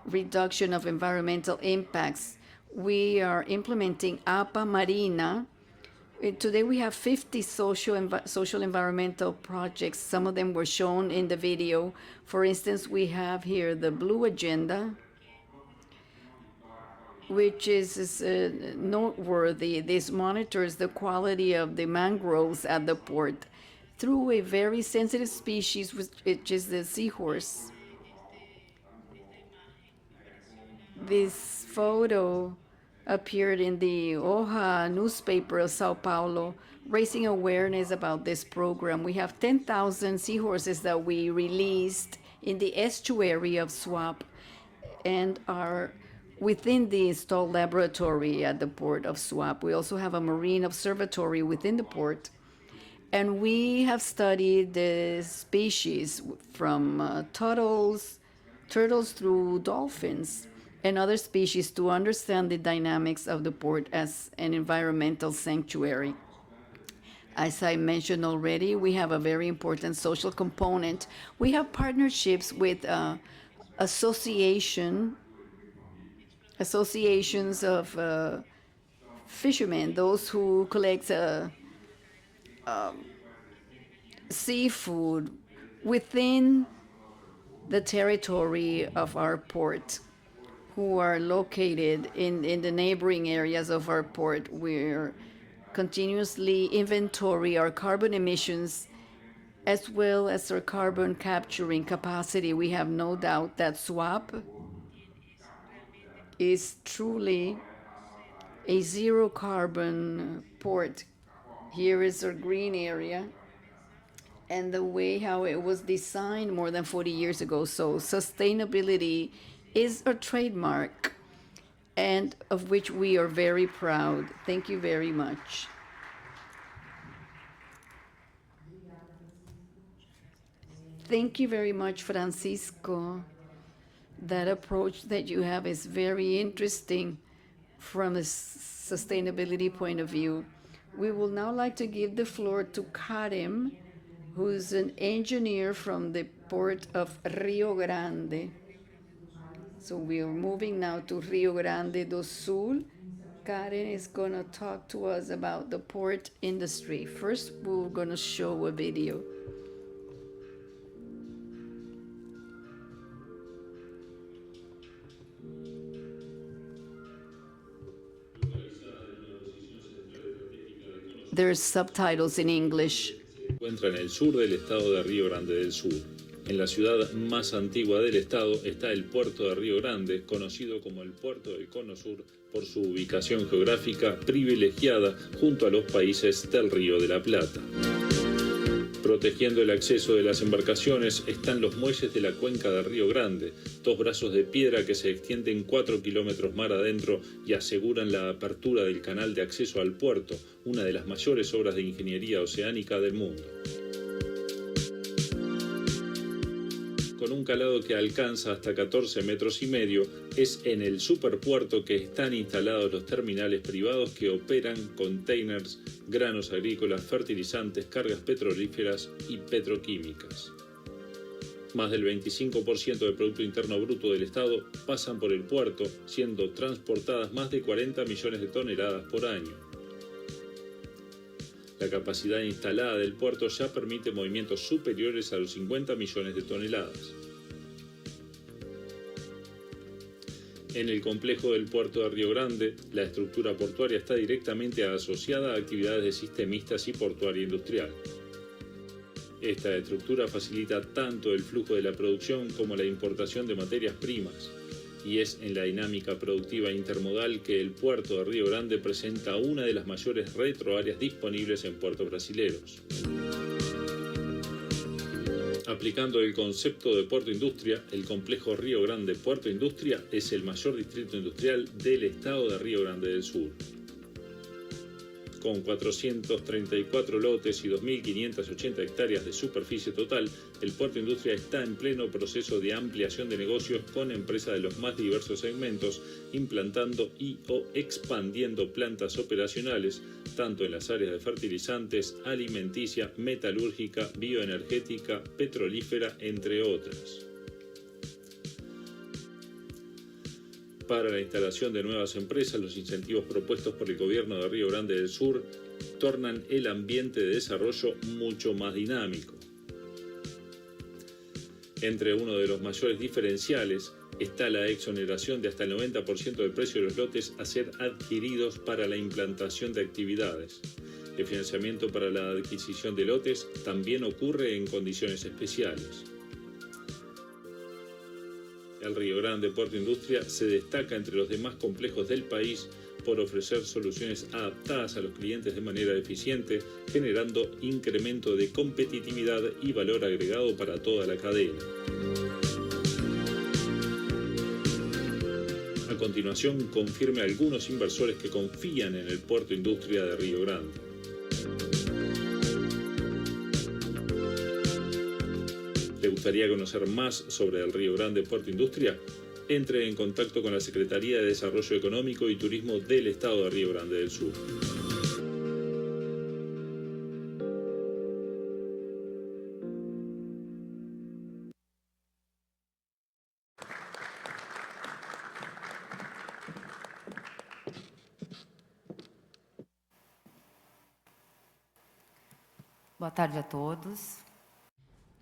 S2: reduction of environmental impacts. We are implementing APA Marina. Today we have 50 social environmental projects. Some of them were shown in the video. For instance, we have here the blue agenda, which is noteworthy. This monitors the quality of the mangroves at the port through a very sensitive species, which is the seahorse. This photo appeared in the Hoja newspaper of Sao Paulo, raising awareness about this program. We have 10,000 seahorses that we released in the estuary of Suape and are within the installed laboratory at the port of Suape. We also have a marine observatory within the port. And we have studied the species from turtles through dolphins and other species to understand the dynamics of the port as an environmental sanctuary. As I mentioned already, we have a very important social component. We have partnerships with associations of fishermen, those who collect seafood within the territory of our port, who are located in the neighboring areas of our port. We're continuously inventory our carbon emissions as well as our carbon capturing capacity. We have no doubt that Suape is truly a zero carbon port. Here is our green area and the way how it was designed more than 40 years ago. So sustainability is a trademark and of which we are very proud. Thank you very much. Thank you very much, Francisco. That approach that you have is very interesting from a sustainability point of view. We will now like to give the floor to Karim, who's an engineer from the port of Rio Grande. So we are moving now to Rio Grande do Sul. Karen is going to talk to us about the port industry. First, we're going to show a video. There's subtitles in English.
S8: Se encuentra en el sur del estado de Río Grande del Sur. En la ciudad más antigua del estado está el puerto de Río Grande, conocido como el Puerto del Cono Sur por su ubicación geográfica privilegiada junto a los países del Río de la Plata. Protegiendo el acceso de las embarcaciones están los muelles de la cuenca del Río Grande, dos brazos de piedra que se extienden 4 kilómetros mar adentro y aseguran la apertura del canal de acceso al puerto, una de las mayores obras de ingeniería oceánica del mundo. Con un calado que alcanza hasta 14 metros y medio, es en el superpuerto que están instalados los terminales privados que operan containers, granos agrícolas, fertilizantes, cargas petrolíferas y petroquímicas. Más del 25% del Producto Interno Bruto del Estado pasan por el puerto, siendo transportadas más de 40 millones de toneladas por año. La capacidad instalada del puerto ya permite movimientos superiores a los 50 millones de toneladas. En el complejo del puerto de Río Grande, la estructura portuaria está directamente asociada a actividades de sistemistas y portuaria industrial. Esta estructura facilita tanto el flujo de la producción como la importación de materias primas, y es en la dinámica productiva intermodal que el puerto de Río Grande presenta una de las mayores retroáreas disponibles en puertos brasileños. Aplicando el concepto de puerto industria, el complejo Río Grande Puerto Industria es el mayor distrito industrial del estado de Río Grande del Sur. Con 434 lotes y 2.580 hectáreas de superficie total, el Puerto Industria está en pleno proceso de ampliación de negocios con empresas de los más diversos segmentos, implantando y o expandiendo plantas operacionales, tanto en las áreas de fertilizantes, alimenticia, metalúrgica, bioenergética, petrolífera, entre otras. Para la instalación de nuevas empresas, los incentivos propuestos por el gobierno de Río Grande del Sur tornan el ambiente de desarrollo mucho más dinámico. Entre uno de los mayores diferenciales está la exoneración de hasta el 90% del precio de los lotes a ser adquiridos para la implantación de actividades. El financiamiento para la adquisición de lotes también ocurre en condiciones especiales. El Río Grande Puerto Industria se destaca entre los demás complejos del país por ofrecer soluciones adaptadas a los clientes de manera eficiente, generando incremento de competitividad y valor agregado para toda la cadena. A continuación, confirme a algunos inversores que confían en el Puerto Industria de Río Grande. ¿Le gustaría conocer más sobre el Río Grande Puerto Industria? Entre en contacto con la Secretaría de Desarrollo Económico y Turismo del Estado de Río Grande del Sur.
S1: Boa tarde a todos.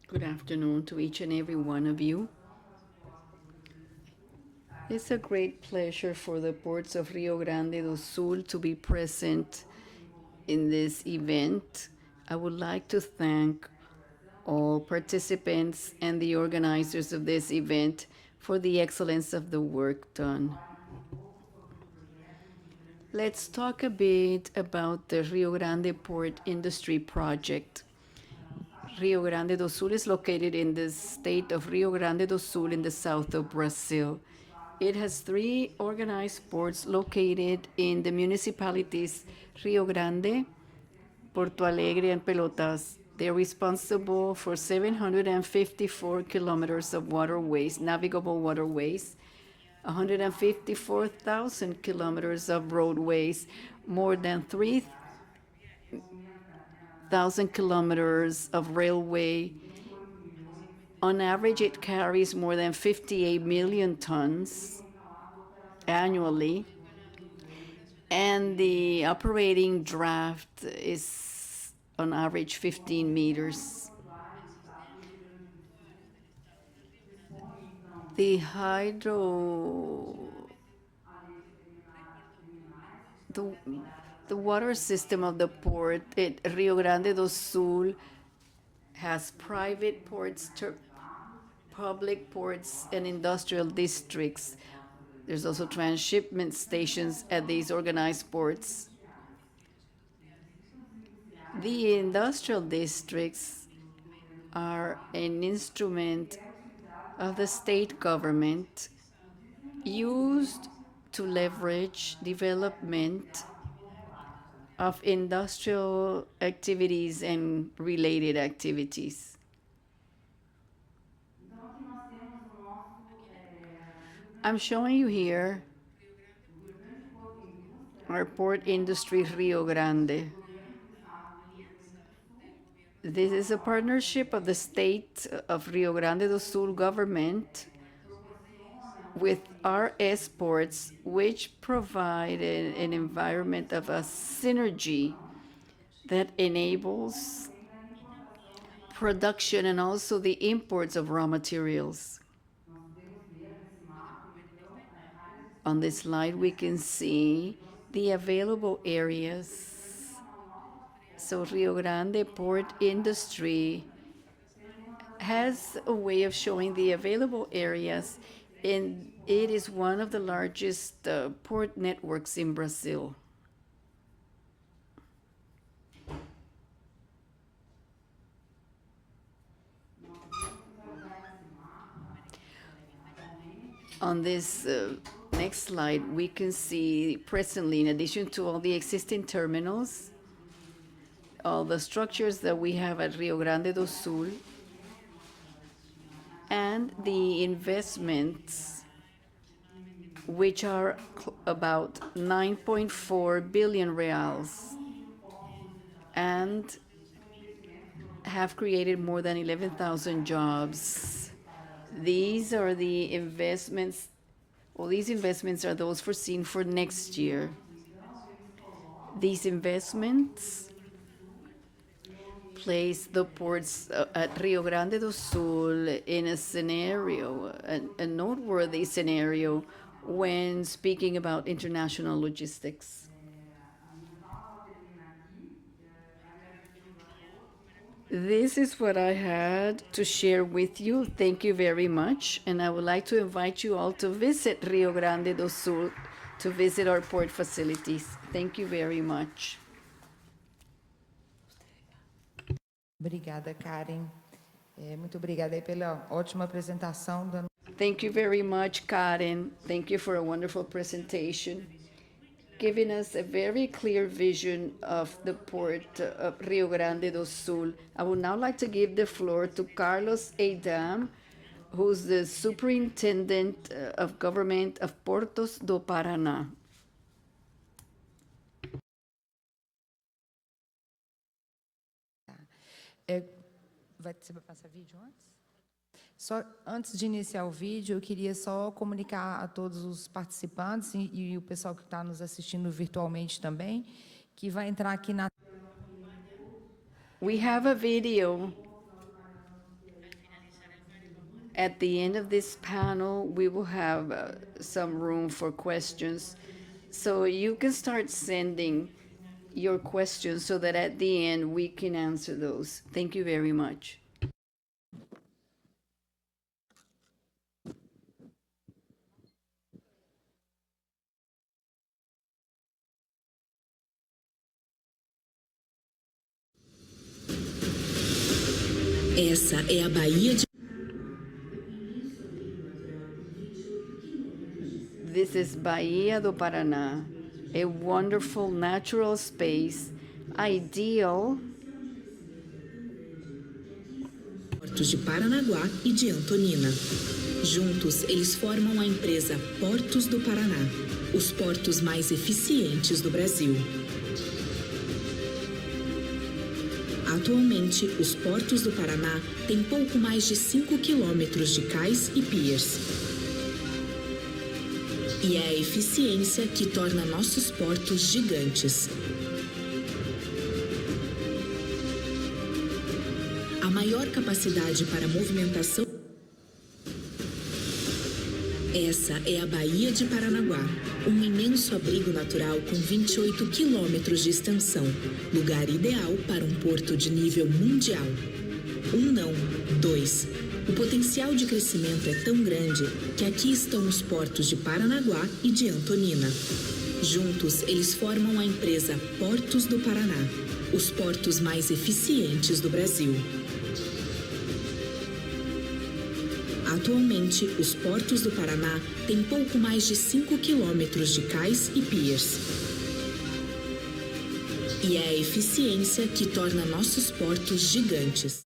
S2: Good afternoon to each and every one of you. It's a great pleasure for the ports of Rio Grande do Sul to be present in this event. I would like to thank all participants and the organizers of this event for the excellence of the work done. Let's talk a bit about the Rio Grande Port Industry Project. Rio Grande do Sul is located in the state of Rio Grande do Sul in the south of Brazil. It has 3 organized ports located in the municipalities Rio Grande, Porto Alegre, and Pelotas. They're responsible for 754 kilometers of waterways, navigable waterways, 154,000 kilometers of roadways, more than 3,000 kilometers of railway. On average, it carries more than 58 million tons annually, and the operating draft is on average 15 meters. The water system of the port at Rio Grande do Sul has private ports, public ports, and industrial districts. There's also transshipment stations at these organized ports. The industrial districts are an instrument of the state government used to leverage development of industrial activities and related activities. I'm showing you here our port industry Rio Grande. This is a partnership of the state of Rio Grande do Sul government with RS Ports, which provide an environment of a synergy that enables production and also the imports of raw materials. On this slide, we can see the available areas. So Rio Grande Port Industry has a way of showing the available areas, and it is one of the largest port networks in Brazil. On this next slide, we can see presently, in addition to all the existing terminals, all the structures that we have at Rio Grande do Sul, and the investments, which are about 9.4 billion reals, and have created more than 11,000 jobs. These are the investments, well, these investments are those foreseen for next year. These investments place the ports at Rio Grande do Sul in a scenario, a noteworthy scenario, when speaking about international logistics. This is what I had to share with you. Thank you very much. And I would like to invite you all to visit Rio Grande do Sul, to visit our port facilities. Thank you very much.
S3: Obrigada, Karen. Muito obrigada aí pela ótima apresentação.
S2: Thank you very much, Karen. Thank you for a wonderful presentation, giving us a very clear vision of the port of Rio Grande do Sul. I would now like to give the floor to Carlos Eidam, who's the Superintendent of Government of Portos do Paraná.
S3: Você vai passar vídeo antes? Só antes de iniciar o vídeo, eu queria só comunicar a todos os participantes e o pessoal que está nos assistindo virtualmente também, que vai entrar aqui na...
S2: We have a video. At the end of this panel, we will have some room for questions. So you can start sending your questions so that at the end we can answer those. Thank you very much.
S9: Essa é a Baía de...
S2: This is Bahia do Paraná, a wonderful natural space, ideal
S9: Portos de Paranaguá e de Antonina. Juntos, eles formam a empresa Portos do Paraná, os portos mais eficientes do Brasil. Atualmente, os Portos do Paraná têm pouco mais de 5 quilômetros de cais e piers. E é a eficiência que torna nossos portos gigantes. A maior capacidade para movimentação. Essa é a Baía de Paranaguá, um imenso abrigo natural com 28 quilômetros de extensão, lugar ideal para um porto de nível mundial. Não, 2. O potencial de crescimento é tão grande que aqui estão os portos de Paranaguá e de Antonina. Juntos, eles formam a empresa Portos do Paraná, os portos mais eficientes do Brasil. Atualmente, os Portos do Paraná têm pouco mais de 5 quilômetros de cais e piers. E é a eficiência que torna nossos portos gigantes.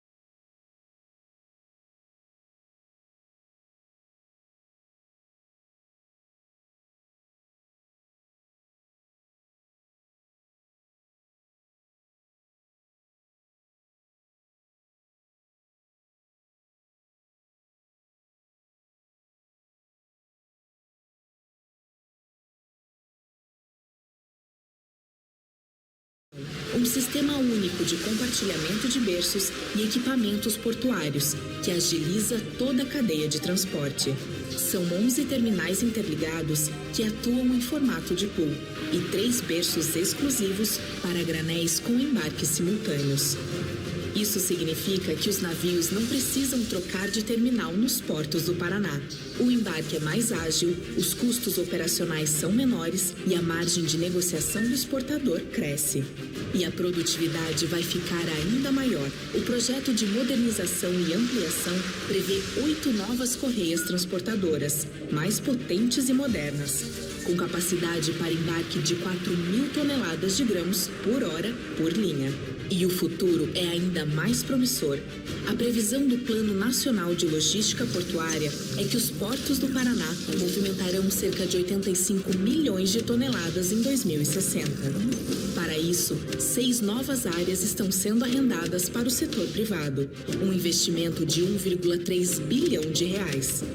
S9: Um sistema único de compartilhamento de berços e equipamentos portuários, que agiliza toda a cadeia de transporte. São 11 terminais interligados que atuam em formato de pool e 3 berços exclusivos para granéis com embarques simultâneos. Isso significa que os navios não precisam trocar de terminal nos portos do Paraná. O embarque é mais ágil, os custos operacionais são menores e a margem de negociação do exportador cresce. E a produtividade vai ficar ainda maior. O projeto de modernização e ampliação prevê 8 novas correias transportadoras, mais potentes e modernas, com capacidade para embarque de 4.000 toneladas de grãos por hora por linha. E o futuro é ainda mais promissor. A previsão do Plano Nacional de Logística Portuária é que os portos do Paraná movimentarão cerca de 85 milhões de toneladas em 2060. Para isso, 6 novas áreas estão sendo arrendadas para o setor privado, um investimento de 1,3 bilhão de reais.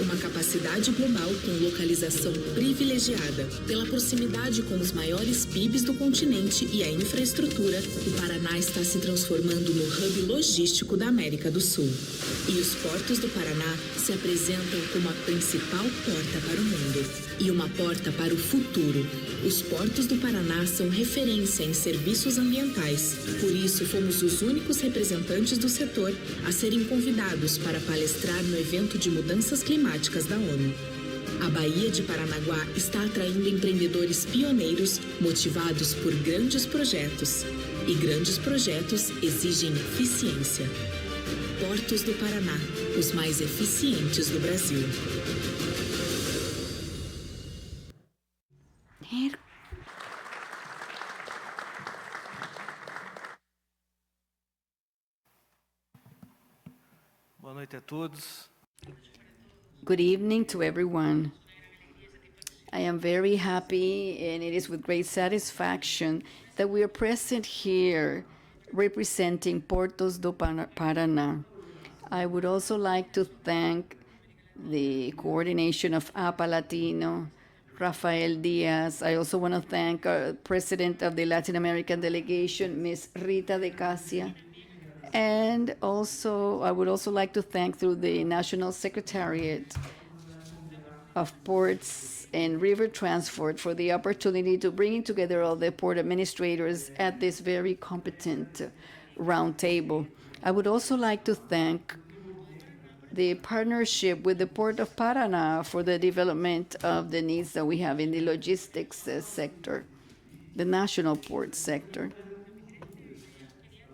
S9: Uma capacidade global com localização privilegiada. Pela proximidade com os maiores PIBs do continente e a infraestrutura, o Paraná está se transformando no hub logístico da América do Sul. E os portos do Paraná se apresentam como a principal porta para o mundo. E uma porta para o futuro. Os portos do Paraná são referência em serviços ambientais. Por isso, fomos os únicos representantes do setor a serem convidados para palestrar no evento de mudanças climáticas da ONU. A Baía de Paranaguá está atraindo empreendedores pioneiros motivados por grandes projetos. E grandes projetos exigem eficiência. Portos do Paraná, os mais eficientes do Brasil.
S10: Boa noite a todos.
S2: Good evening to everyone. I am very happy, and it is with great satisfaction that we are present here representing Portos do Paraná. I would also like to thank the coordination of AAPA Latino, Rafael Diaz. I also want to thank our President of the Latin American Delegation, Ms. Rita de Casia, And also, I would also like to thank through the National Secretariat of Ports and River Transport for the opportunity to bring together all the port administrators at this very competent roundtable. I would also like to thank the partnership with the Port of Paraná for the development of the needs that we have in the logistics sector, the national port sector.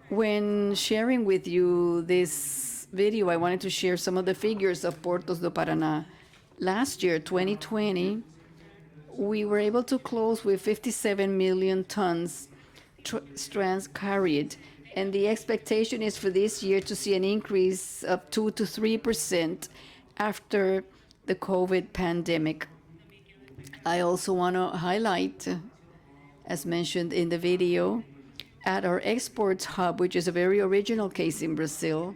S2: When sharing with you this video, I wanted to share some of the figures of Portos do Paraná. Last year, 2020, we were able to close with 57 million tons strands carried, and the expectation is for this year to see an increase of 2 to 3% after the COVID pandemic. I also want to highlight, as mentioned in the video, at our exports hub, which is a very original case in Brazil,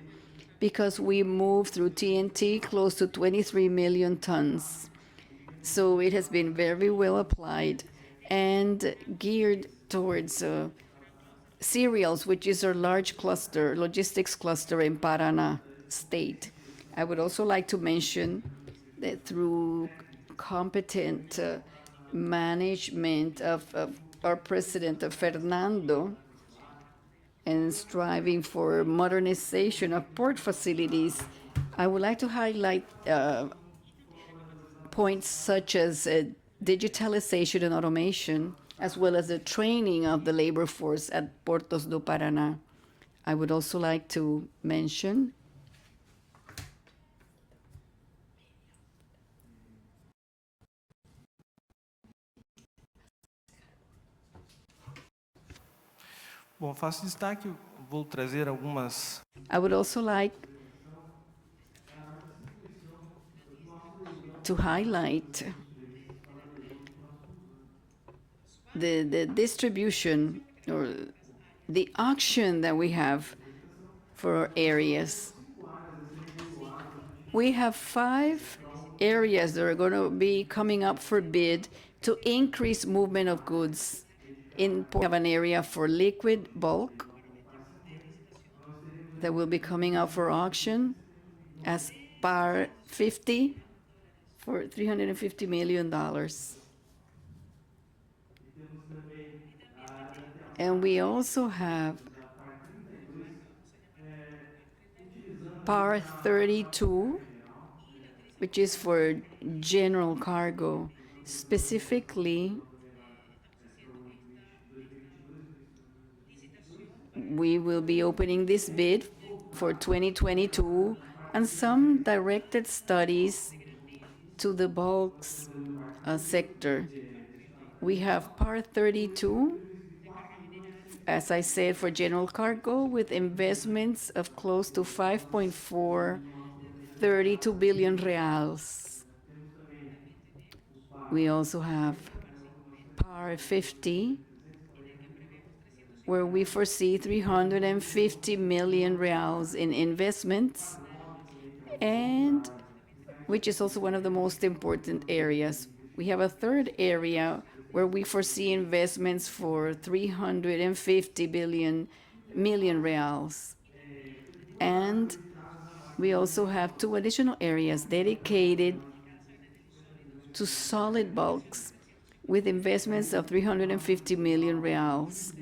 S2: because we moved through TNT close to 23 million tons. So it has been very well applied and geared towards cereals, which is our large cluster, logistics cluster in Paraná state. I would also like to mention that through competent management of our president, Fernando, and striving for modernization of port facilities, I would like to highlight points such as digitalization and automation, as well as the training of the labor force at Portos do Paraná. I would also like to mention
S10: Bom, faço destaque, vou trazer algumas.
S2: I would also like to highlight the distribution or the auction that we have for our areas. We have 5 areas that are going to be coming up for bid to increase movement of goods. We have an area for liquid bulk that will be coming out for auction as PAR 50 for $350 million. And we also have PAR 32, which is for general cargo. Specifically, we will be opening this bid for 2022 and some directed studies to the bulks sector. We have PAR 32, as I said, for general cargo with investments of close to 5.432 billion reals. We also have PAR 50, where we foresee 350 million reals in investments, and which is also one of the most important areas. We have a third area where we foresee investments for 350 million reals. And we also have 2 additional areas dedicated to solid bulks with investments of 350 million reals,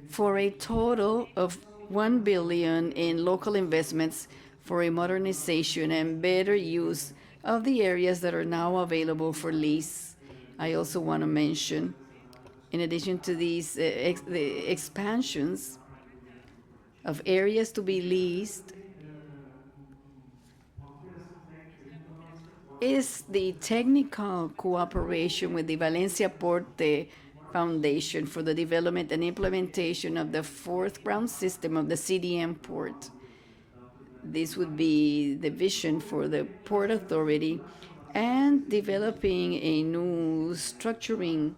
S2: for a total of 1 billion in local investments for a modernization and better use of the areas that are now available for lease. I also want to mention, in addition to these the expansions of areas to be leased, is the technical cooperation with the Valencia Porte Foundation for the development and implementation of the 4th ground system of the CDM port. This would be the vision for the Port Authority, and developing a new structuring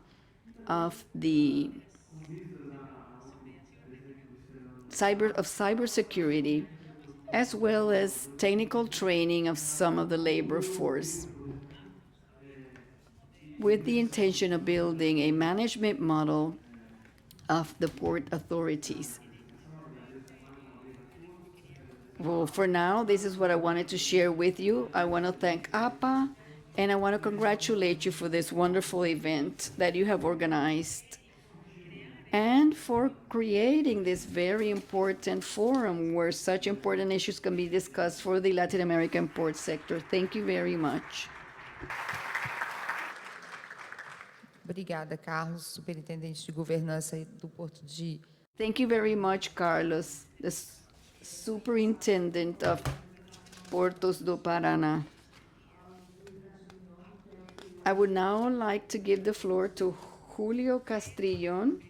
S2: of the cybersecurity, as well as technical training of some of the labor force, with the intention of building a management model of the port authorities. Well, for now, this is what I wanted to share with you. I want to thank APA, and I want to congratulate you for this wonderful event that you have organized and for creating this very important forum where such important issues can be discussed for the Latin American port sector. Thank you very much.
S3: Obrigada, Carlos, Superintendente de Governança do Porto de...
S2: Thank you very much, Carlos, the Superintendent of Portos do Paraná. I would now like to give the floor to Júlio Castiglioni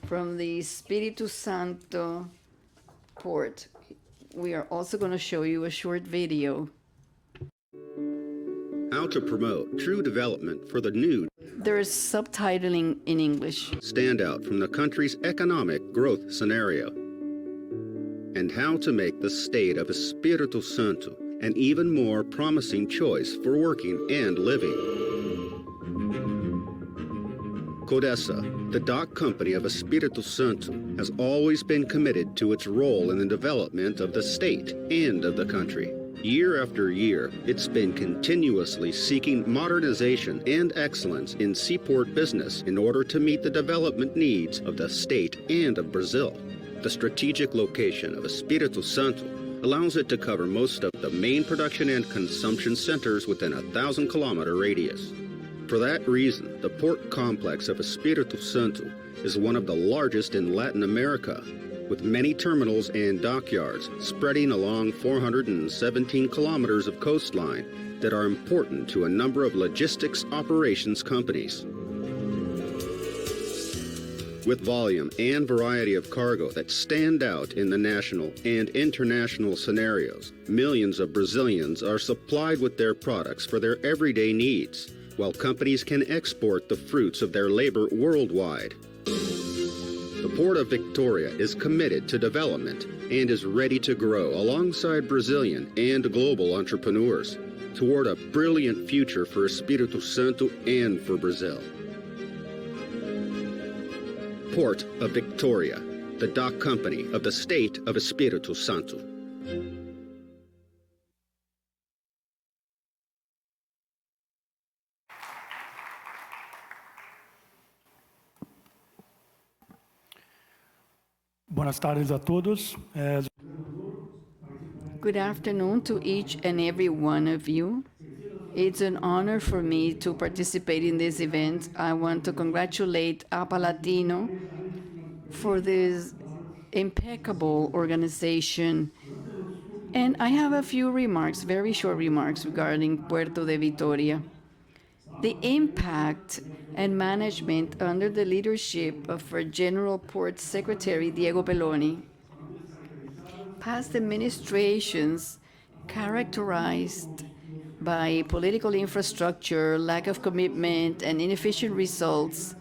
S2: from the Espírito Santo port. We are also going to show you a short video.
S11: How to promote true development for the new.
S2: There is subtitling in English.
S11: Stand out from the country's economic growth scenario. And how to make the state of Espírito Santo an even more promising choice for working and living. CODESA, the dock company of Espírito Santo, has always been committed to its role in the development of the state and of the country. Year after year, it's been continuously seeking modernization and excellence in seaport business in order to meet the development needs of the state and of Brazil. The strategic location of Espírito Santo allows it to cover most of the main production and consumption centers within a 1,000-kilometer radius. For that reason, the port complex of Espírito Santo is one of the largest in Latin America, with many terminals and dockyards spreading along 417 kilometers of coastline that are important to a number of logistics operations companies. With volume and variety of cargo that stand out in the national and international scenarios, millions of Brazilians are supplied with their products for their everyday needs, while companies can export the fruits of their labor worldwide. The Port of Victoria is committed to development and is ready to grow alongside Brazilian and global entrepreneurs toward a brilliant future for Espírito Santo and for Brazil. Port of Victoria, the dock company of the state of Espírito Santo.
S12: Buenas tardes a todos.
S2: Good afternoon to each and every one of you. It's an honor for me to participate in this event. I want to congratulate AAPA Latino for this impeccable organization. And I have a few remarks, very short remarks regarding Puerto de Vitoria. The impact and management under the leadership of our General Port Secretary, Diego Piloni. Past administrations characterized by political infrastructure, lack of commitment, and inefficient results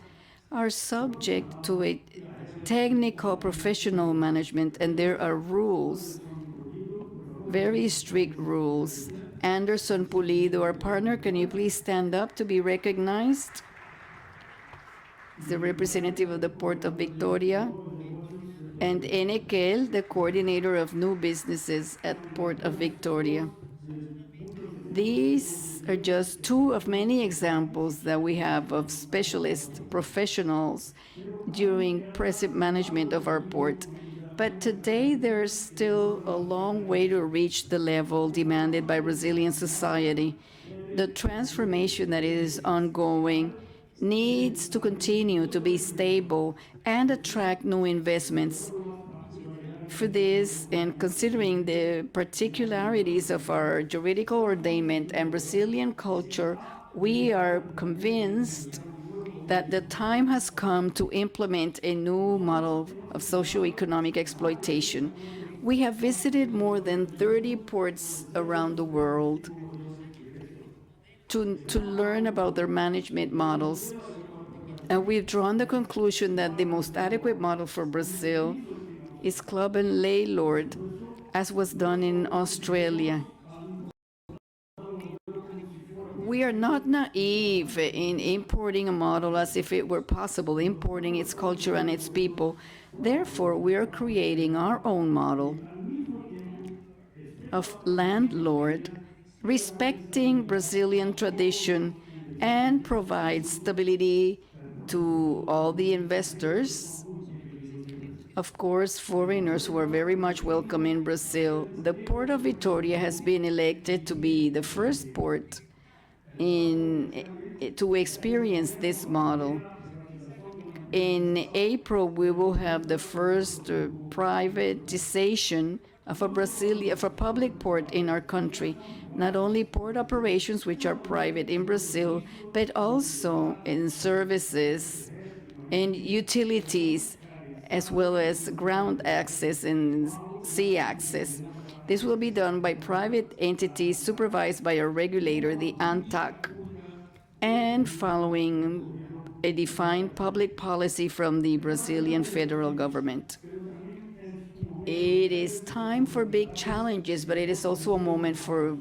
S2: are subject to a technical professional management, and there are rules, very strict rules. Anderson Pulido, our partner, can you please stand up to be recognized? The representative of the Port of Victoria, and Enekel, the coordinator of new businesses at Port of Victoria. These are just two of many examples that we have of specialist professionals during present management of our port. But today, there's still a long way to reach the level demanded by Brazilian society. The transformation that is ongoing needs to continue to be stable and attract new investments. For this, and considering the particularities of our juridical ordainment and Brazilian culture, we are convinced that the time has come to implement a new model of socioeconomic exploitation. We have visited more than 30 ports around the world to learn about their management models. And we've drawn the conclusion that the most adequate model for Brazil is club and landlord, as was done in Australia. We are not naive in importing a model as if it were possible, importing its culture and its people. Therefore, we are creating our own model. of landlord, respecting Brazilian tradition and provides stability to all the investors. Of course, foreigners were very much welcome in Brazil. The Port of Vitória has been elected to be the first port to experience this model. In April, we will have the first privatization of a public port in our country. Not only port operations, which are private in Brazil, but also in services and utilities, as well as ground access and sea access. This will be done by private entities supervised by a regulator, the ANTAC, and following a defined public policy from the Brazilian federal government. It is time for big challenges, but it is also a moment for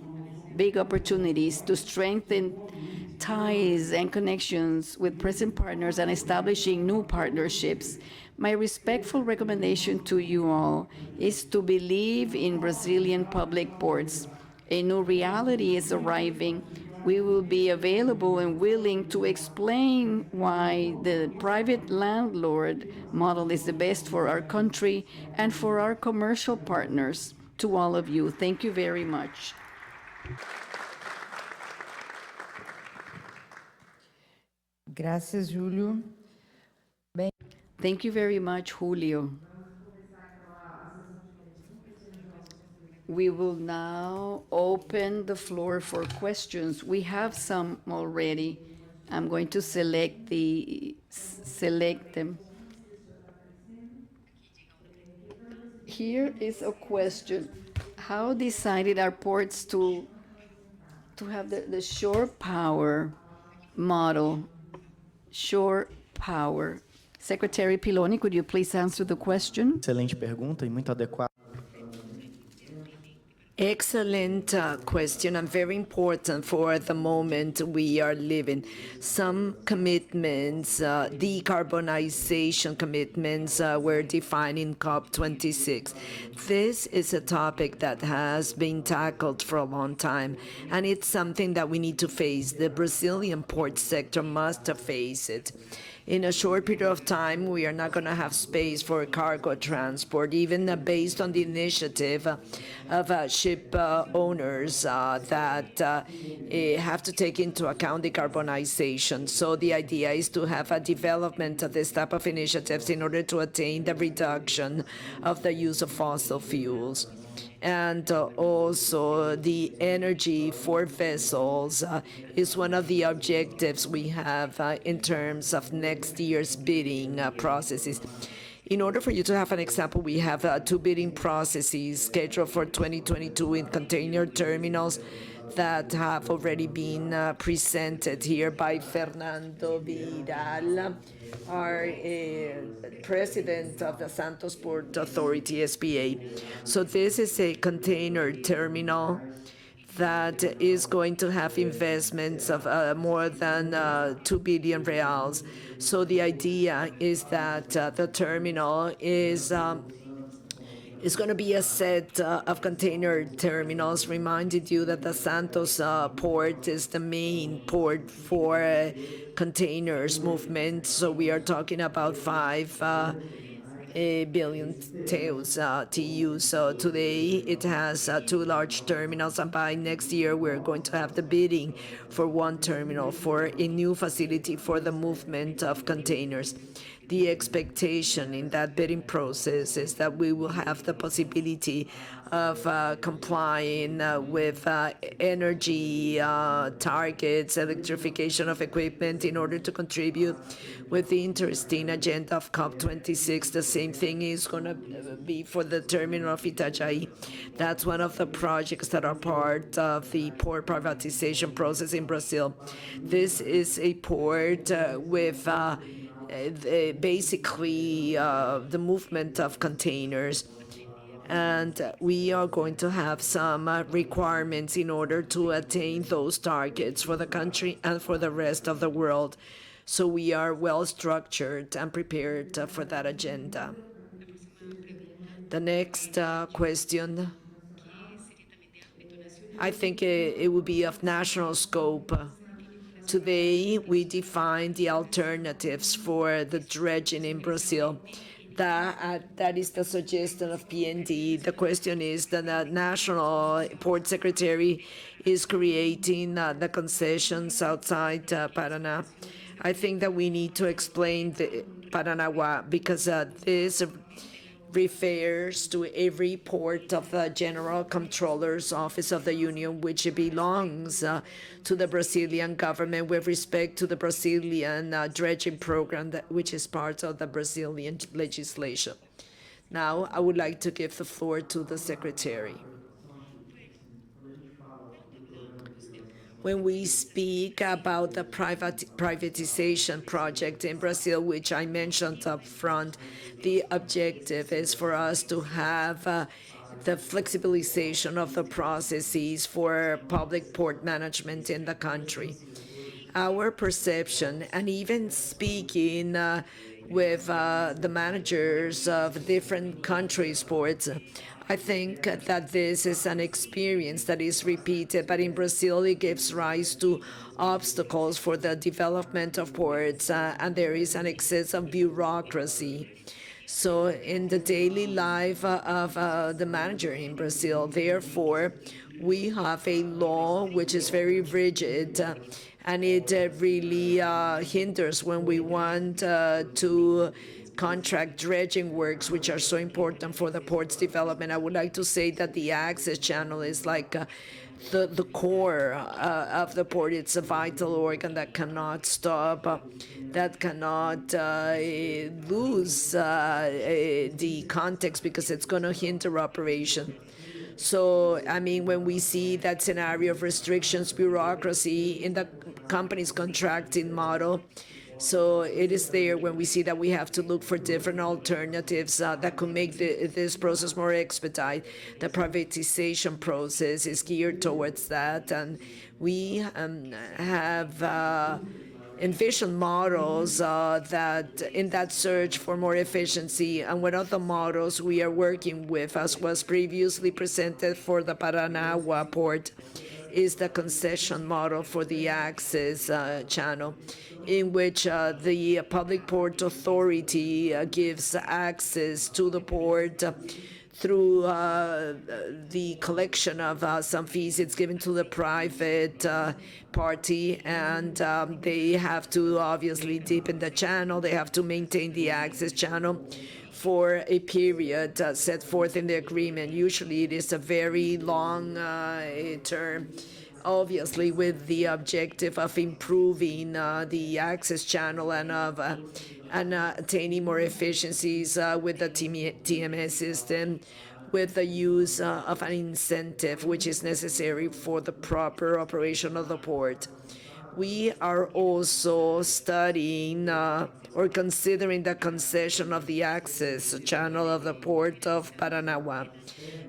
S2: big opportunities to strengthen ties and connections with present partners and establishing new partnerships. My respectful recommendation to you all is to believe in Brazilian public ports. A new reality is arriving. We will be available and willing to explain why the private landlord model is the best for our country and for our commercial partners. To all of you, thank you very much.
S3: Gracias, Júlio.
S2: Thank you very much, Julio. We will now open the floor for questions. We have some already. I'm going to select them. Here is a question. How decided our ports to have the shore power model? Shore power. Secretary Piloni, could you please answer the question?
S13: Excelente pergunta e muito adequada.
S7: Excellent question and very important for the moment we are living. Some commitments, decarbonization commitments, were defined in COP26. This is a topic that has been tackled for a long time, and it's something that we need to face. The Brazilian port sector must face it. In a short period of time, we are not going to have space for cargo transport, even based on the initiative of ship owners that have to take into account decarbonization. So the idea is to have a development of this type of initiatives in order to attain the reduction of the use of fossil fuels. And also the energy for vessels is one of the objectives we have in terms of next year's bidding processes. In order for you to have an example, we have 2 bidding processes scheduled for 2022 in container terminals that have already been presented here by Fernando Biral, our president of the Santos Port Authority, SPA. So this is a container terminal that is going to have investments of more than 2 billion reals. So the idea is that the terminal is going to be a set of container terminals. Reminded you that the Santos port is the main port for containers movement. So we are talking about 5 billion TEUs. So today it has 2 large terminals, and by next year we're going to have the bidding for 1 terminal for a new facility for the movement of containers. The expectation in that bidding process is that we will have the possibility of complying with energy targets, electrification of equipment in order to contribute with the interesting agenda of COP26. The same thing is going to be for the terminal of Itajaí. That's one of the projects that are part of the port privatization process in Brazil. This is a port with basically the movement of containers, and we are going to have some requirements in order to attain those targets for the country and for the rest of the world. So we are well structured and prepared for that agenda. The next question. I think it would be of national scope. Today, we define the alternatives for the dredging in Brazil. That is the suggestion of PND. The question is that the National Port Secretary is creating the concessions outside Paraná. I think that we need to explain the Paranaguá because this refers to every port of the General Controller's Office of the Union, which belongs to the Brazilian government with respect to the Brazilian dredging program, which is part of the Brazilian legislation. Now, I would like to give the floor to the Secretary. When we speak about the privatization project in Brazil, which I mentioned up front, the objective is for us to have the flexibilization of the processes for public port management in the country. Our perception, and even speaking with the managers of different countries' ports, I think that this is an experience that is repeated, but in Brazil it gives rise to obstacles for the development of ports, and there is an excess of bureaucracy. So in the daily life of the manager in Brazil, therefore, we have a law which is very rigid, and it really hinders when we want to contract dredging works, which are so important for the port's development. I would like to say that the access channel is like the core of the port. It's a vital organ that cannot stop, that cannot lose the context because it's going to hinder operation. So, I mean, when we see that scenario of restrictions, bureaucracy in the company's contracting model, so it is there when we see that we have to look for different alternatives that could make this process more expedite. The privatization process is geared towards that, and we have envisioned models that in that search for more efficiency. And one of the models we are working with, as was previously presented for the Paranaguá port, is the concession model for the access channel, in which the Public Port Authority gives access to the port through the collection of some fees. It's given to the private party, and they have to obviously deepen the channel. They have to maintain the access channel for a period set forth in the agreement. Usually it is a very long term, obviously with the objective of improving the access channel and of attaining more efficiencies with the TMS system, with the use of an incentive which is necessary for the proper operation of the port. We are also studying or considering the concession of the access channel of the port of Paranaguá.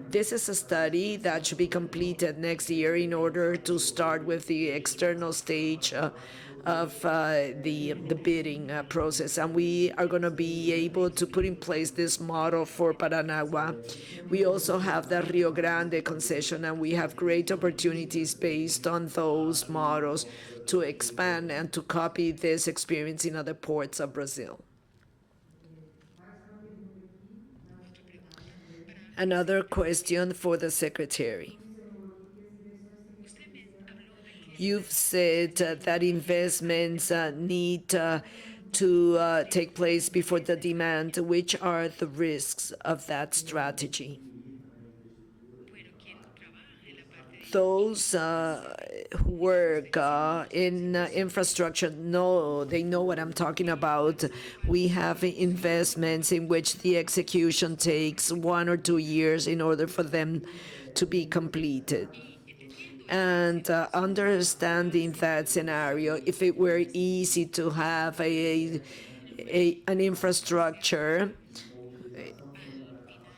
S7: This is a study that should be completed next year in order to start with the external stage of the bidding process, and we are going to be able to put in place this model for Paranaguá. We also have the Rio Grande concession, and we have great opportunities based on those models to expand and to copy this experience in other ports of Brazil. Another question for the Secretary. You've said that investments need to take place before the demand. Which are the risks of that strategy? Those who work in infrastructure they know what I'm talking about. We have investments in which the execution takes 1 or 2 years in order for them to be completed. And understanding that scenario, if it were easy to have an infrastructure,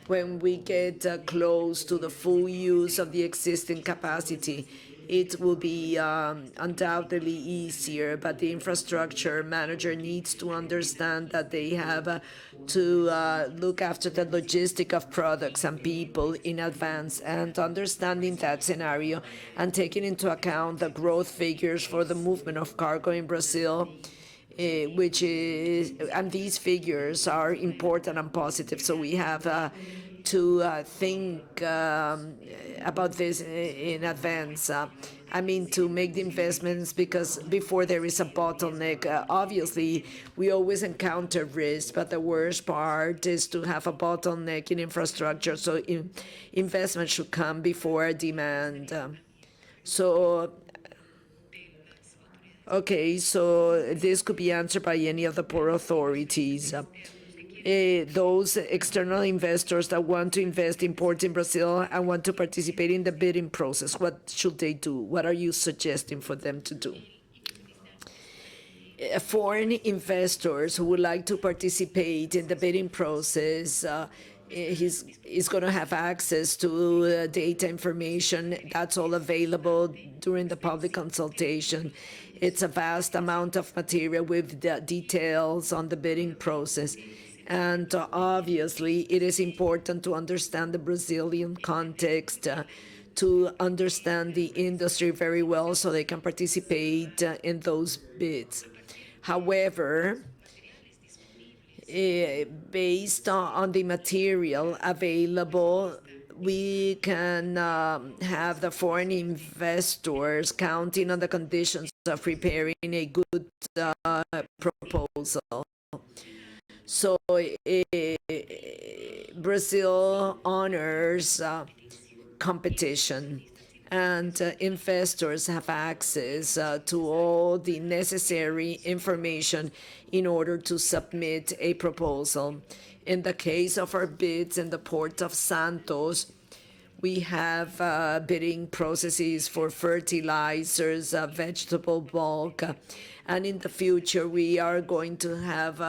S7: when we get close to the full use of the existing capacity, it will be undoubtedly easier, but the infrastructure manager needs to understand that they have to look after the logistic of products and people in advance, and understanding that scenario and taking into account the growth figures for the movement of cargo in Brazil, which is, and these figures are important and positive. So we have to think about this in advance. I mean, to make the investments, because before there is a bottleneck, obviously we always encounter risk, but the worst part is to have a bottleneck in infrastructure. So investment should come before demand. Okay, so this could be answered by any of the port authorities. Those external investors that want to invest in ports in Brazil and want to participate in the bidding process, what should they do? What are you suggesting for them to do? Foreign investors who would like to participate in the bidding process, he's going to have access to data information. That's all available during the public consultation. It's a vast amount of material with the details on the bidding process. And obviously, it is important to understand the Brazilian context, to understand the industry very well so they can participate in those bids. However, based on the material available, we can have the foreign investors counting on the conditions of preparing a good proposal. So Brazil honors competition, and investors have access to all the necessary information in order to submit a proposal. In the case of our bids in the Port of Santos, we have bidding processes for fertilizers, vegetable bulk, and in the future we are going to have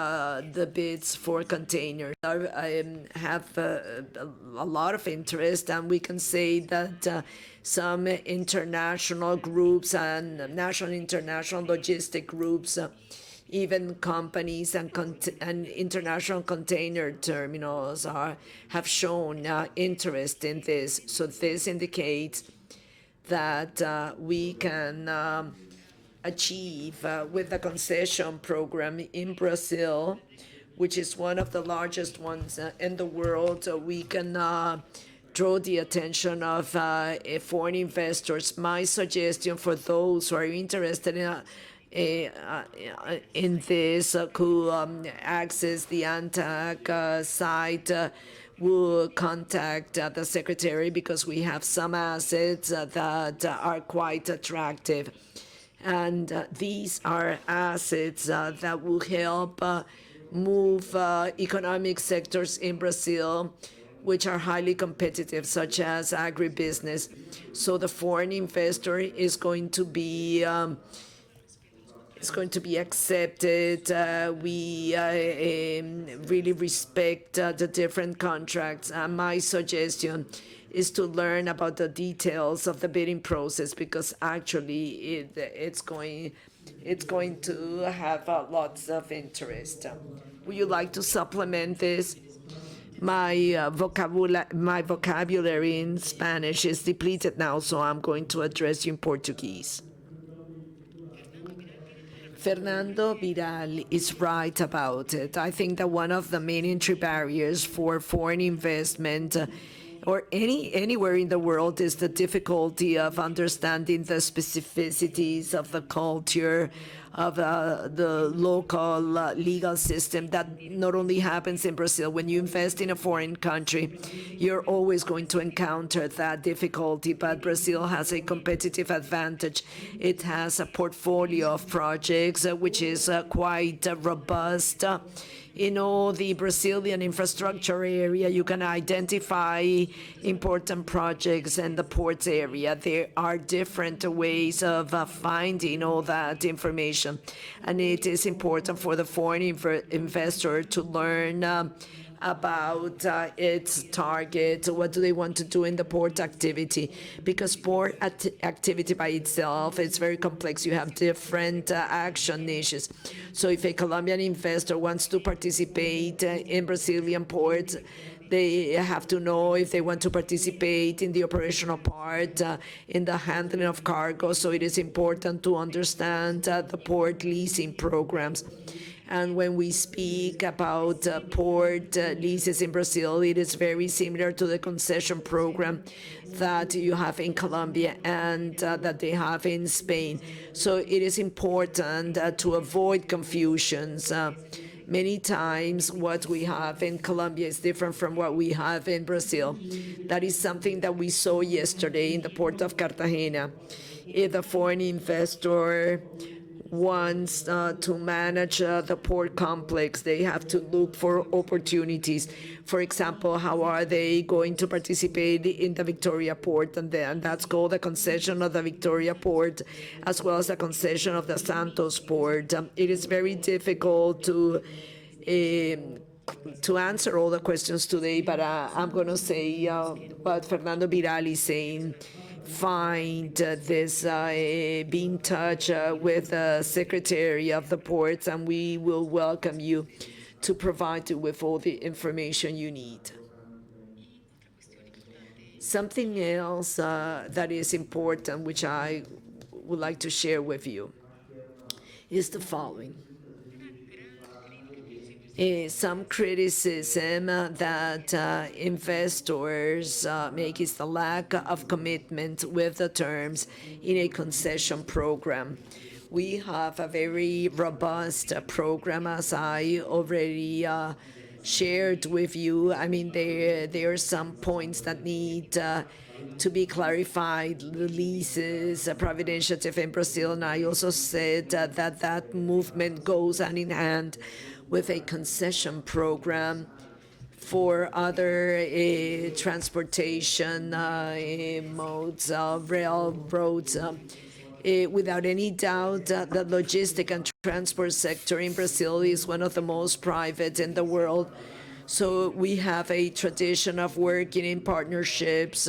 S7: the bids for containers. I have a lot of interest, and we can say that some international groups and national international logistic groups, even companies and international container terminals have shown interest in this. So this indicates that we can achieve with the concession program in Brazil, which is one of the largest ones in the world, we can draw the attention of foreign investors. My suggestion for those who are interested in this, who access the ANTAC site, will contact the Secretary, because we have some assets that are quite attractive. And these are assets that will help move economic sectors in Brazil, which are highly competitive, such as agribusiness. So the foreign investor is going to be accepted. We really respect the different contracts. My suggestion is to learn about the details of the bidding process, because actually it's going to have lots of interest. Would you like to supplement this? My vocabulary in Spanish is depleted now, so I'm going to address you in Portuguese. Fernando Biral is right about it. I think that one of the main entry barriers for foreign investment or anywhere in the world is the difficulty of understanding the specificities of the culture, of the local legal system. That not only happens in Brazil. When you invest in a foreign country, you're always going to encounter that difficulty, but Brazil has a competitive advantage. It has a portfolio of projects which is quite robust. In all the Brazilian infrastructure area, you can identify important projects in the ports area. There are different ways of finding all that information, and it is important for the foreign investor to learn about its target, what do they want to do in the port activity, because port activity by itself is very complex. You have different action niches. So if a Colombian investor wants to participate in Brazilian ports, they have to know if they want to participate in the operational part, in the handling of cargo. So it is important to understand the port leasing programs. And when we speak about port leases in Brazil, it is very similar to the concession program that you have in Colombia and that they have in Spain. So it is important to avoid confusions. Many times what we have in Colombia is different from what we have in Brazil. That is something that we saw yesterday in the port of Cartagena. If the foreign investor wants to manage the port complex, they have to look for opportunities. For example, how are they going to participate in the Victoria port? And that's called the concession of the Victoria port, as well as the concession of the Santos port. It is very difficult to answer all the questions today, but I'm going to say what Fernando Biral is saying. Find this, be in touch with the Secretary of the ports, and we will welcome you to provide you with all the information you need. Something else that is important, which I would like to share with you, is the following. Some criticism that investors make is the lack of commitment with the terms in a concession program. We have a very robust program, as I already shared with you. I mean, there are some points that need to be clarified. The leases, private initiative in Brazil, and I also said that movement goes hand in hand with a concession program for other transportation modes, railroads. Without any doubt, the logistic and transport sector in Brazil is one of the most private in the world. So we have a tradition of working in partnerships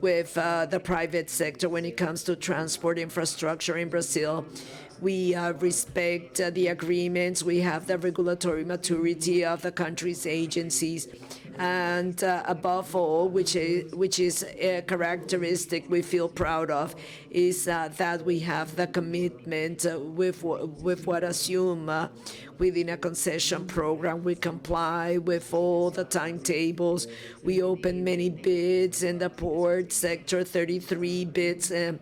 S7: with the private sector when it comes to transport infrastructure in Brazil. We respect the agreements. We have the regulatory maturity of the country's agencies. And above all, which is a characteristic we feel proud of, is that we have the commitment with what assume within a concession program. We comply with all the timetables. We open many bids in the port sector, 33 bids in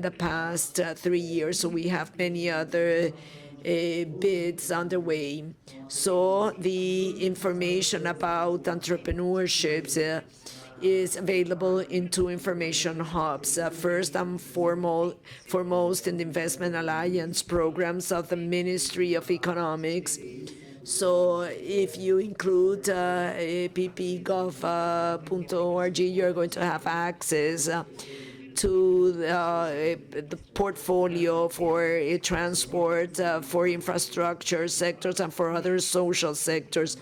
S7: the past 3 years. So we have many other bids underway. So the information about entrepreneurships is available in 2 information hubs. First and foremost in the Investment Alliance programs of the Ministry of Economics. So if you include ppgov.org, you're going to have access to the portfolio for transport, for infrastructure sectors, and for other social sectors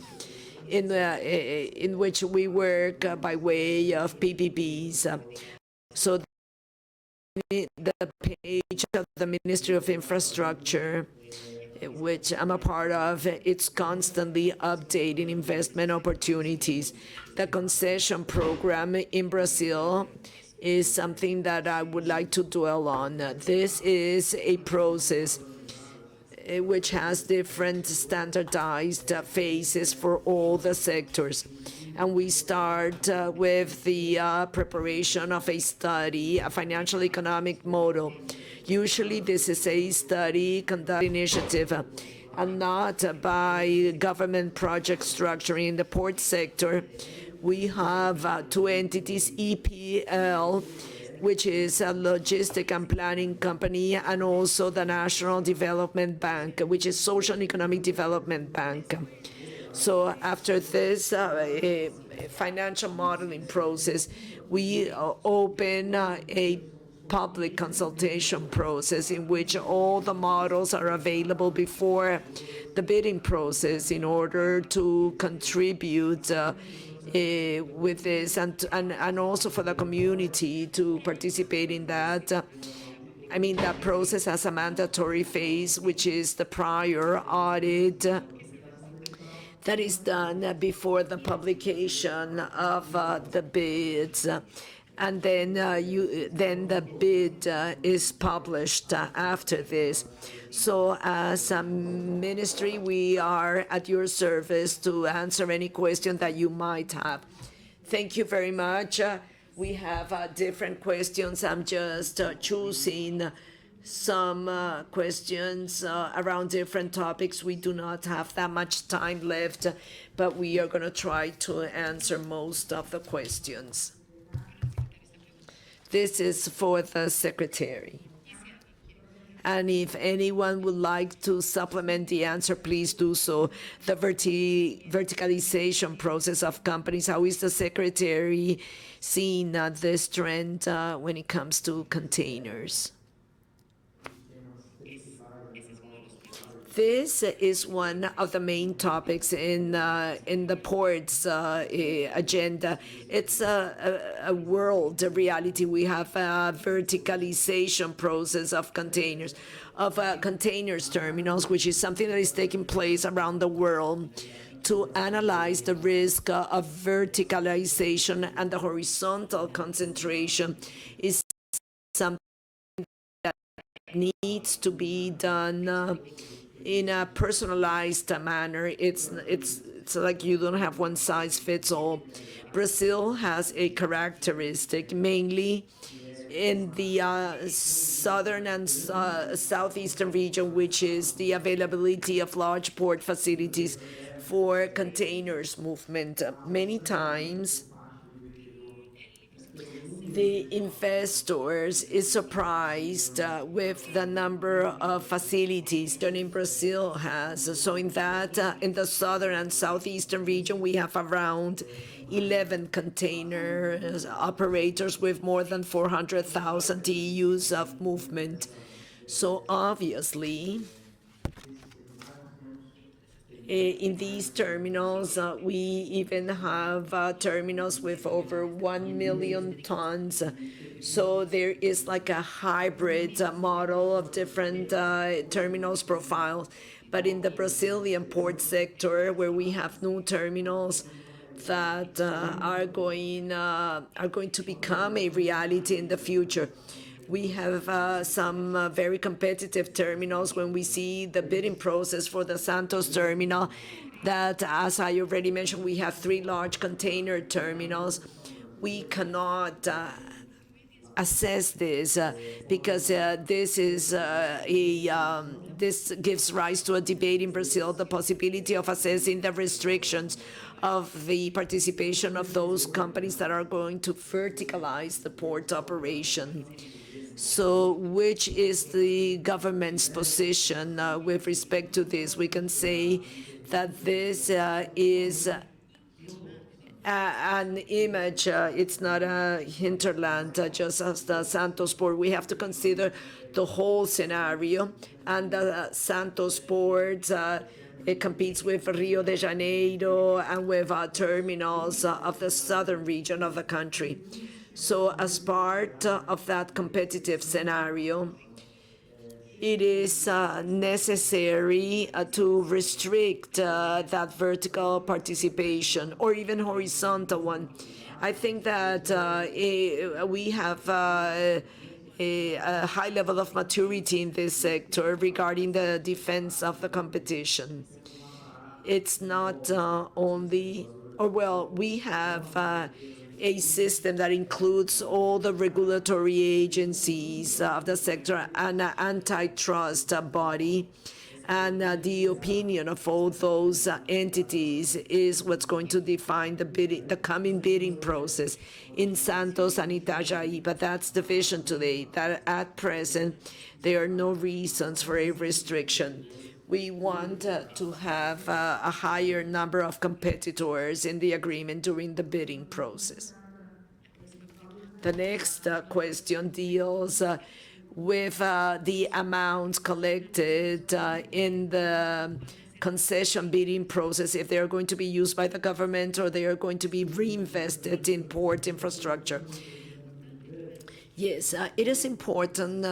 S7: in which we work by way of PPPs. So the page of the Ministry of Infrastructure, which I'm a part of, it's constantly updating investment opportunities. The concession program in Brazil is something that I would like to dwell on. This is a process which has different standardized phases for all the sectors. And we start with the preparation of a study, a financial economic model. Usually this is a study conducted initiative and not by government project structuring in the port sector. We have 2 entities, EPL, which is a logistic and planning company, and also the National Development Bank, which is Social and Economic Development Bank. So after this financial modeling process, we open a public consultation process in which all the models are available before the bidding process in order to contribute with this and also for the community to participate in that. I mean, that process has a mandatory phase, which is the prior audit that is done before the publication of the bids. And then the bid is published after this. So as a ministry, we are at your service to answer any question that you might have. Thank you very much. We have different questions. I'm just choosing some questions around different topics. We do not have that much time left, but we are going to try to answer most of the questions. This is for the Secretary. And if anyone would like to supplement the answer, please do so. The verticalization process of companies, how is the Secretary seeing this trend when it comes to containers? This is one of the main topics in the ports agenda. It's a world reality. We have a verticalization process of containers terminals, which is something that is taking place around the world to analyze the risk of verticalization, and the horizontal concentration is something that needs to be done in a personalized manner. It's like you don't have one size fits all. Brazil has a characteristic, mainly in the southern and southeastern region, which is the availability of large port facilities for containers movement. Many times, the investors is surprised with the number of facilities that in Brazil has. So in the southern and southeastern region, we have around 11 container operators with more than 400,000 TEUs of movement. So obviously, in these terminals, we even have terminals with over 1 million tons. So there is like a hybrid model of different terminals profiles. But in the Brazilian port sector, where we have new terminals that are going to become a reality in the future, we have some very competitive terminals. When we see the bidding process for the Santos terminal, that, as I already mentioned, we have 3 large container terminals. We cannot assess this because this gives rise to a debate in Brazil, the possibility of assessing the restrictions of the participation of those companies that are going to verticalize the port operation. So which is the government's position with respect to this? We can say that this is an image. It's not a hinterland, just as the Santos port. We have to consider the whole scenario. And the Santos port, it competes with Rio de Janeiro and with terminals of the southern region of the country. So as part of that competitive scenario, it is necessary to restrict that vertical participation or even horizontal one. I think that we have a high level of maturity in this sector regarding the defense of the competition. It's not only, or well, we have a system that includes all the regulatory agencies of the sector and an antitrust body. And the opinion of all those entities is what's going to define the coming bidding process in Santos and Itajaí. But that's the vision today, that at present, there are no reasons for a restriction. We want to have a higher number of competitors in the agreement during the bidding process. The next question deals with the amounts collected in the concession bidding process, if they are going to be used by the government or they are going to be reinvested in port infrastructure. Yes, it is important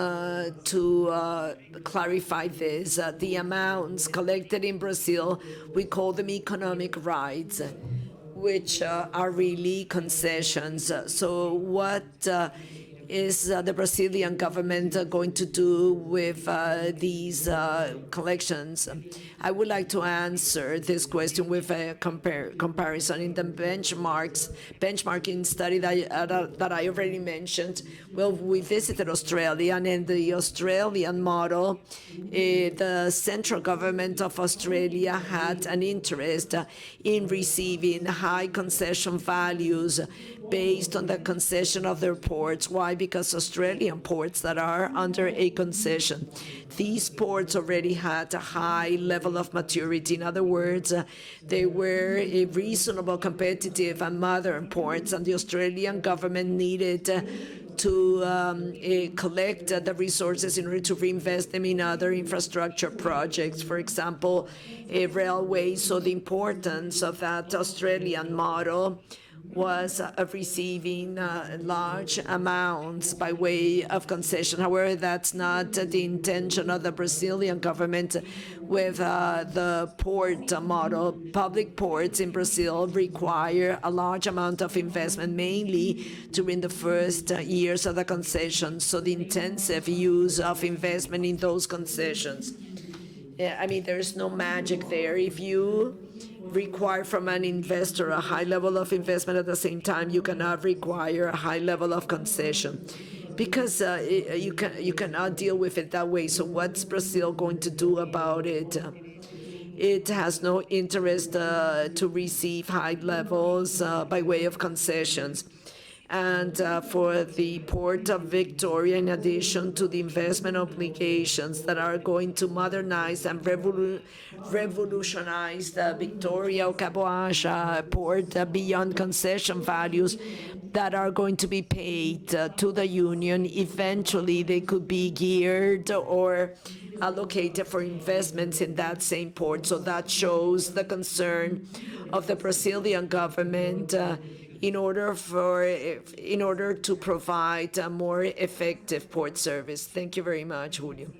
S7: to clarify this. The amounts collected in Brazil, we call them economic rights, which are really concessions. So what is the Brazilian government going to do with these collections? I would like to answer this question with a comparison. In the benchmarking study that I already mentioned, well, we visited Australia, and in the Australian model, the central government of Australia had an interest in receiving high concession values based on the concession of their ports. Why? Because Australian ports that are under a concession, these ports already had a high level of maturity. In other words, they were a reasonable, competitive, and modern ports, and the Australian government needed to collect the resources in order to reinvest them in other infrastructure projects, for example, a railway. So the importance of that Australian model was of receiving large amounts by way of concession. However, that's not the intention of the Brazilian government with the port model. Public ports in Brazil require a large amount of investment, mainly during the first years of the concession. So the intensive use of investment in those concessions. I mean, there's no magic there. If you require from an investor a high level of investment at the same time, you cannot require a high level of concession, because you cannot deal with it that way. So what's Brazil going to do about it? It has no interest to receive high levels by way of concessions. And for the Port of Victoria, in addition to the investment obligations that are going to modernize and revolutionize the Victoria or Caboacha port beyond concession values that are going to be paid to the union, eventually they could be geared or allocated for investments in that same port. So that shows the concern of the Brazilian government in order to provide a more effective port service. Thank you very much, Júlio.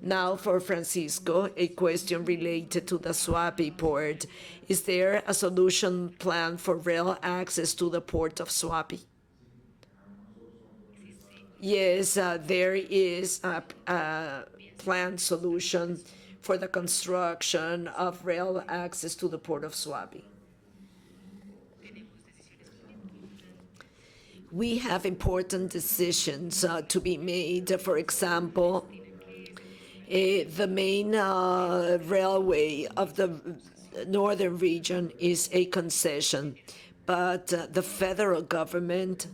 S7: Now for Francisco, a question related to the Suape port. Is there a solution plan for rail access to the port of Suape? Yes, there is a planned solution for the construction of rail access to the port of Suape. We have important decisions to be made. For example, the main railway of the northern region is a concession, but the federal government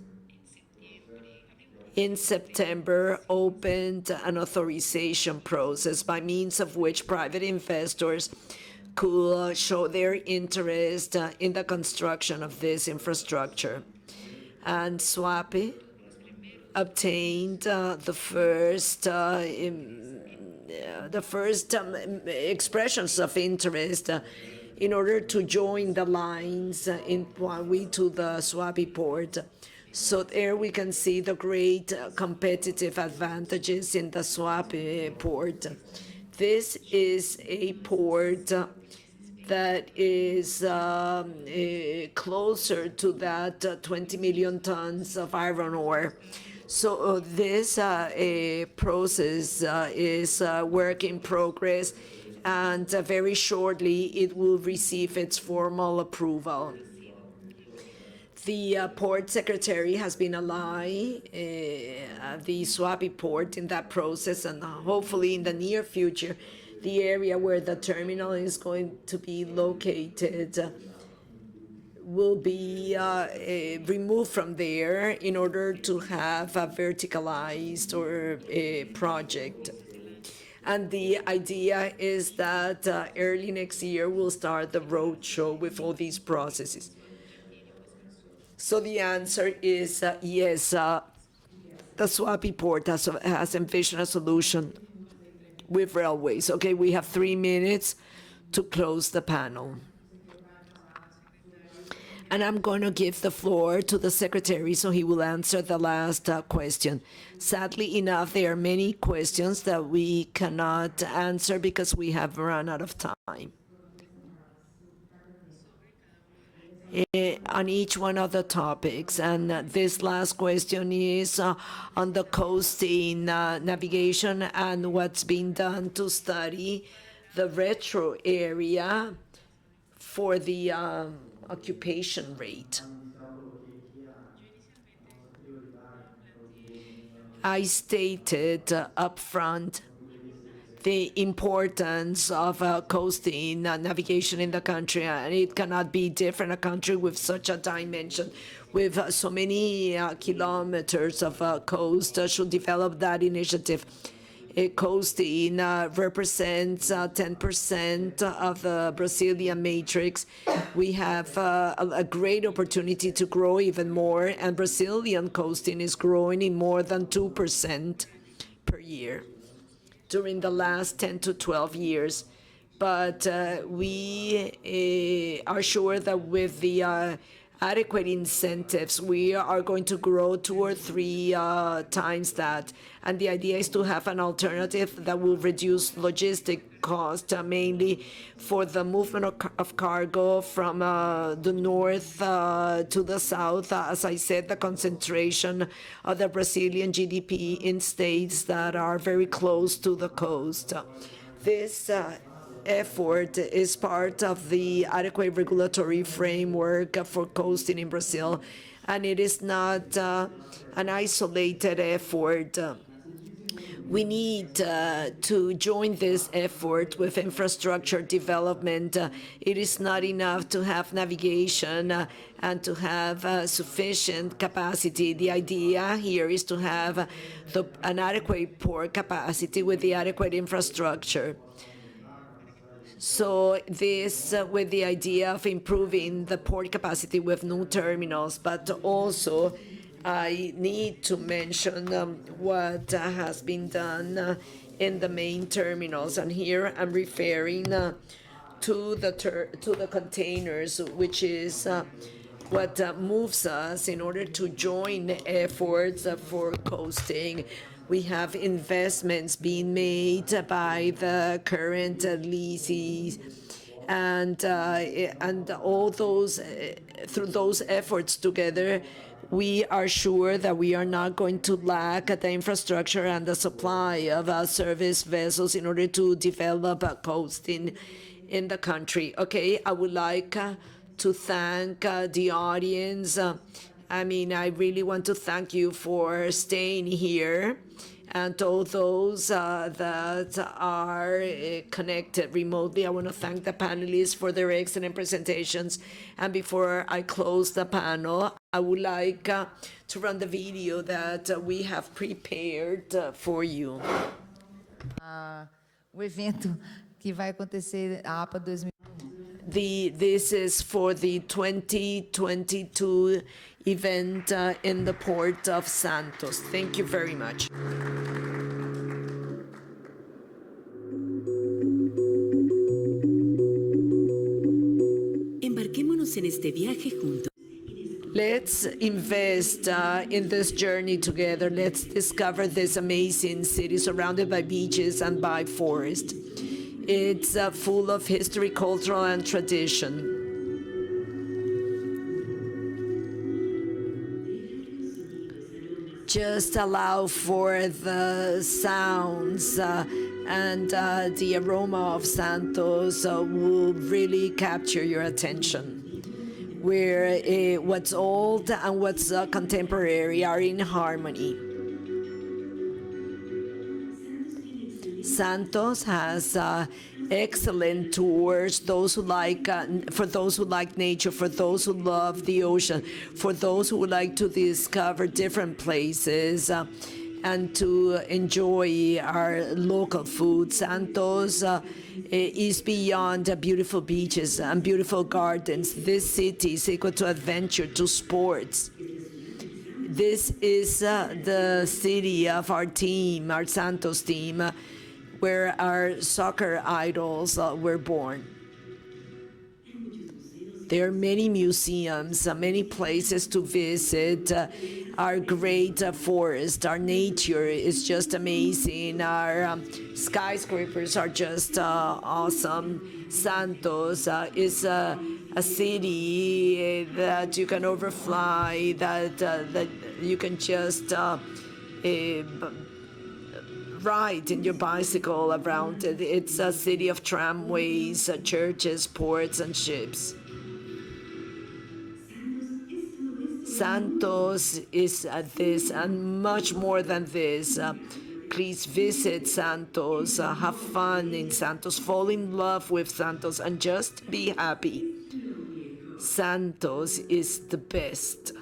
S7: in September opened an authorization process by means of which private investors could show their interest in the construction of this infrastructure. And Suape obtained the first expressions of interest in order to join the lines in Puaui to the Suape port. So there we can see the great competitive advantages in the Suape port. This is a port that is closer to that 20 million tons of iron ore. So this process is work in progress, and very shortly it will receive its formal approval. The port secretary has been ally the Suape port in that process, and hopefully in the near future the area where the terminal is going to be located will be removed from there in order to have a verticalized or a project. And the idea is that early next year we'll start the road show with all these processes. So the answer is yes. The Suape port has envisioned a solution with railways. Okay, we have 3 minutes to close the panel. And I'm going to give the floor to the Secretary so he will answer the last question. Sadly enough, there are many questions that we cannot answer because we have run out of time. On each one of the topics. And this last question is on the coasting navigation and what's being done to study the retro area for the occupation rate. I stated up front the importance of coasting navigation in the country, and it cannot be different. A country with such a dimension, with so many kilometers of coast, should develop that initiative. Coasting represents 10% of the Brazilian matrix. We have a great opportunity to grow even more, and Brazilian coasting is growing in more than 2% per year during the last 10 to 12 years. But we are sure that with the adequate incentives, we are going to grow 2 or 3 times that. And the idea is to have an alternative that will reduce logistic cost, mainly for the movement of cargo from the north to the south. As I said, the concentration of the Brazilian GDP in states that are very close to the coast. This effort is part of the adequate regulatory framework for coasting in Brazil, and it is not an isolated effort. We need to join this effort with infrastructure development. It is not enough to have navigation and to have sufficient capacity. The idea here is to have an adequate port capacity with the adequate infrastructure. So this with the idea of improving the port capacity with new terminals, but also I need to mention what has been done in the main terminals, and here I'm referring to the containers, which is what moves us in order to join efforts for coasting. We have investments being made by the current leases, and all those through those efforts together, we are sure that we are not going to lack the infrastructure and the supply of service vessels in order to develop coasting in the country. Okay, I would like to thank the audience. I really want to thank you for staying here, and all those that are connected remotely. I want to thank the panelists for their excellent presentations. And before I close the panel, I would like to run the video that we have prepared for you.
S3: O evento que vai acontecer a APA 2000.
S7: This is for the 2022 event in the port of Santos. Thank you very much.
S14: Embarquémonos en este viaje juntos.
S7: Let's invest in this journey together. Let's discover this amazing city surrounded by beaches and by forest. It's full of history, cultural, and tradition. Just allow for the sounds and the aroma of Santos will really capture your attention, where what's old and what's contemporary are in harmony. Santos has excellent tours, for those who like nature, for those who love the ocean, for those who would like to discover different places. and to enjoy our local food. Santos is beyond beautiful beaches and beautiful gardens. This city is equal to adventure, to sports. This is the city of our team, our Santos team, where our soccer idols were born. There are many museums, many places to visit. Our great forest, our nature is just amazing. Our skyscrapers are just awesome. Santos is a city that you can overfly, that you can just ride in your bicycle around it. It's a city of tramways, churches, ports, and ships. Santos is this and much more than this. Please visit Santos, have fun in Santos, fall in love with Santos, and just be happy. Santos is the best.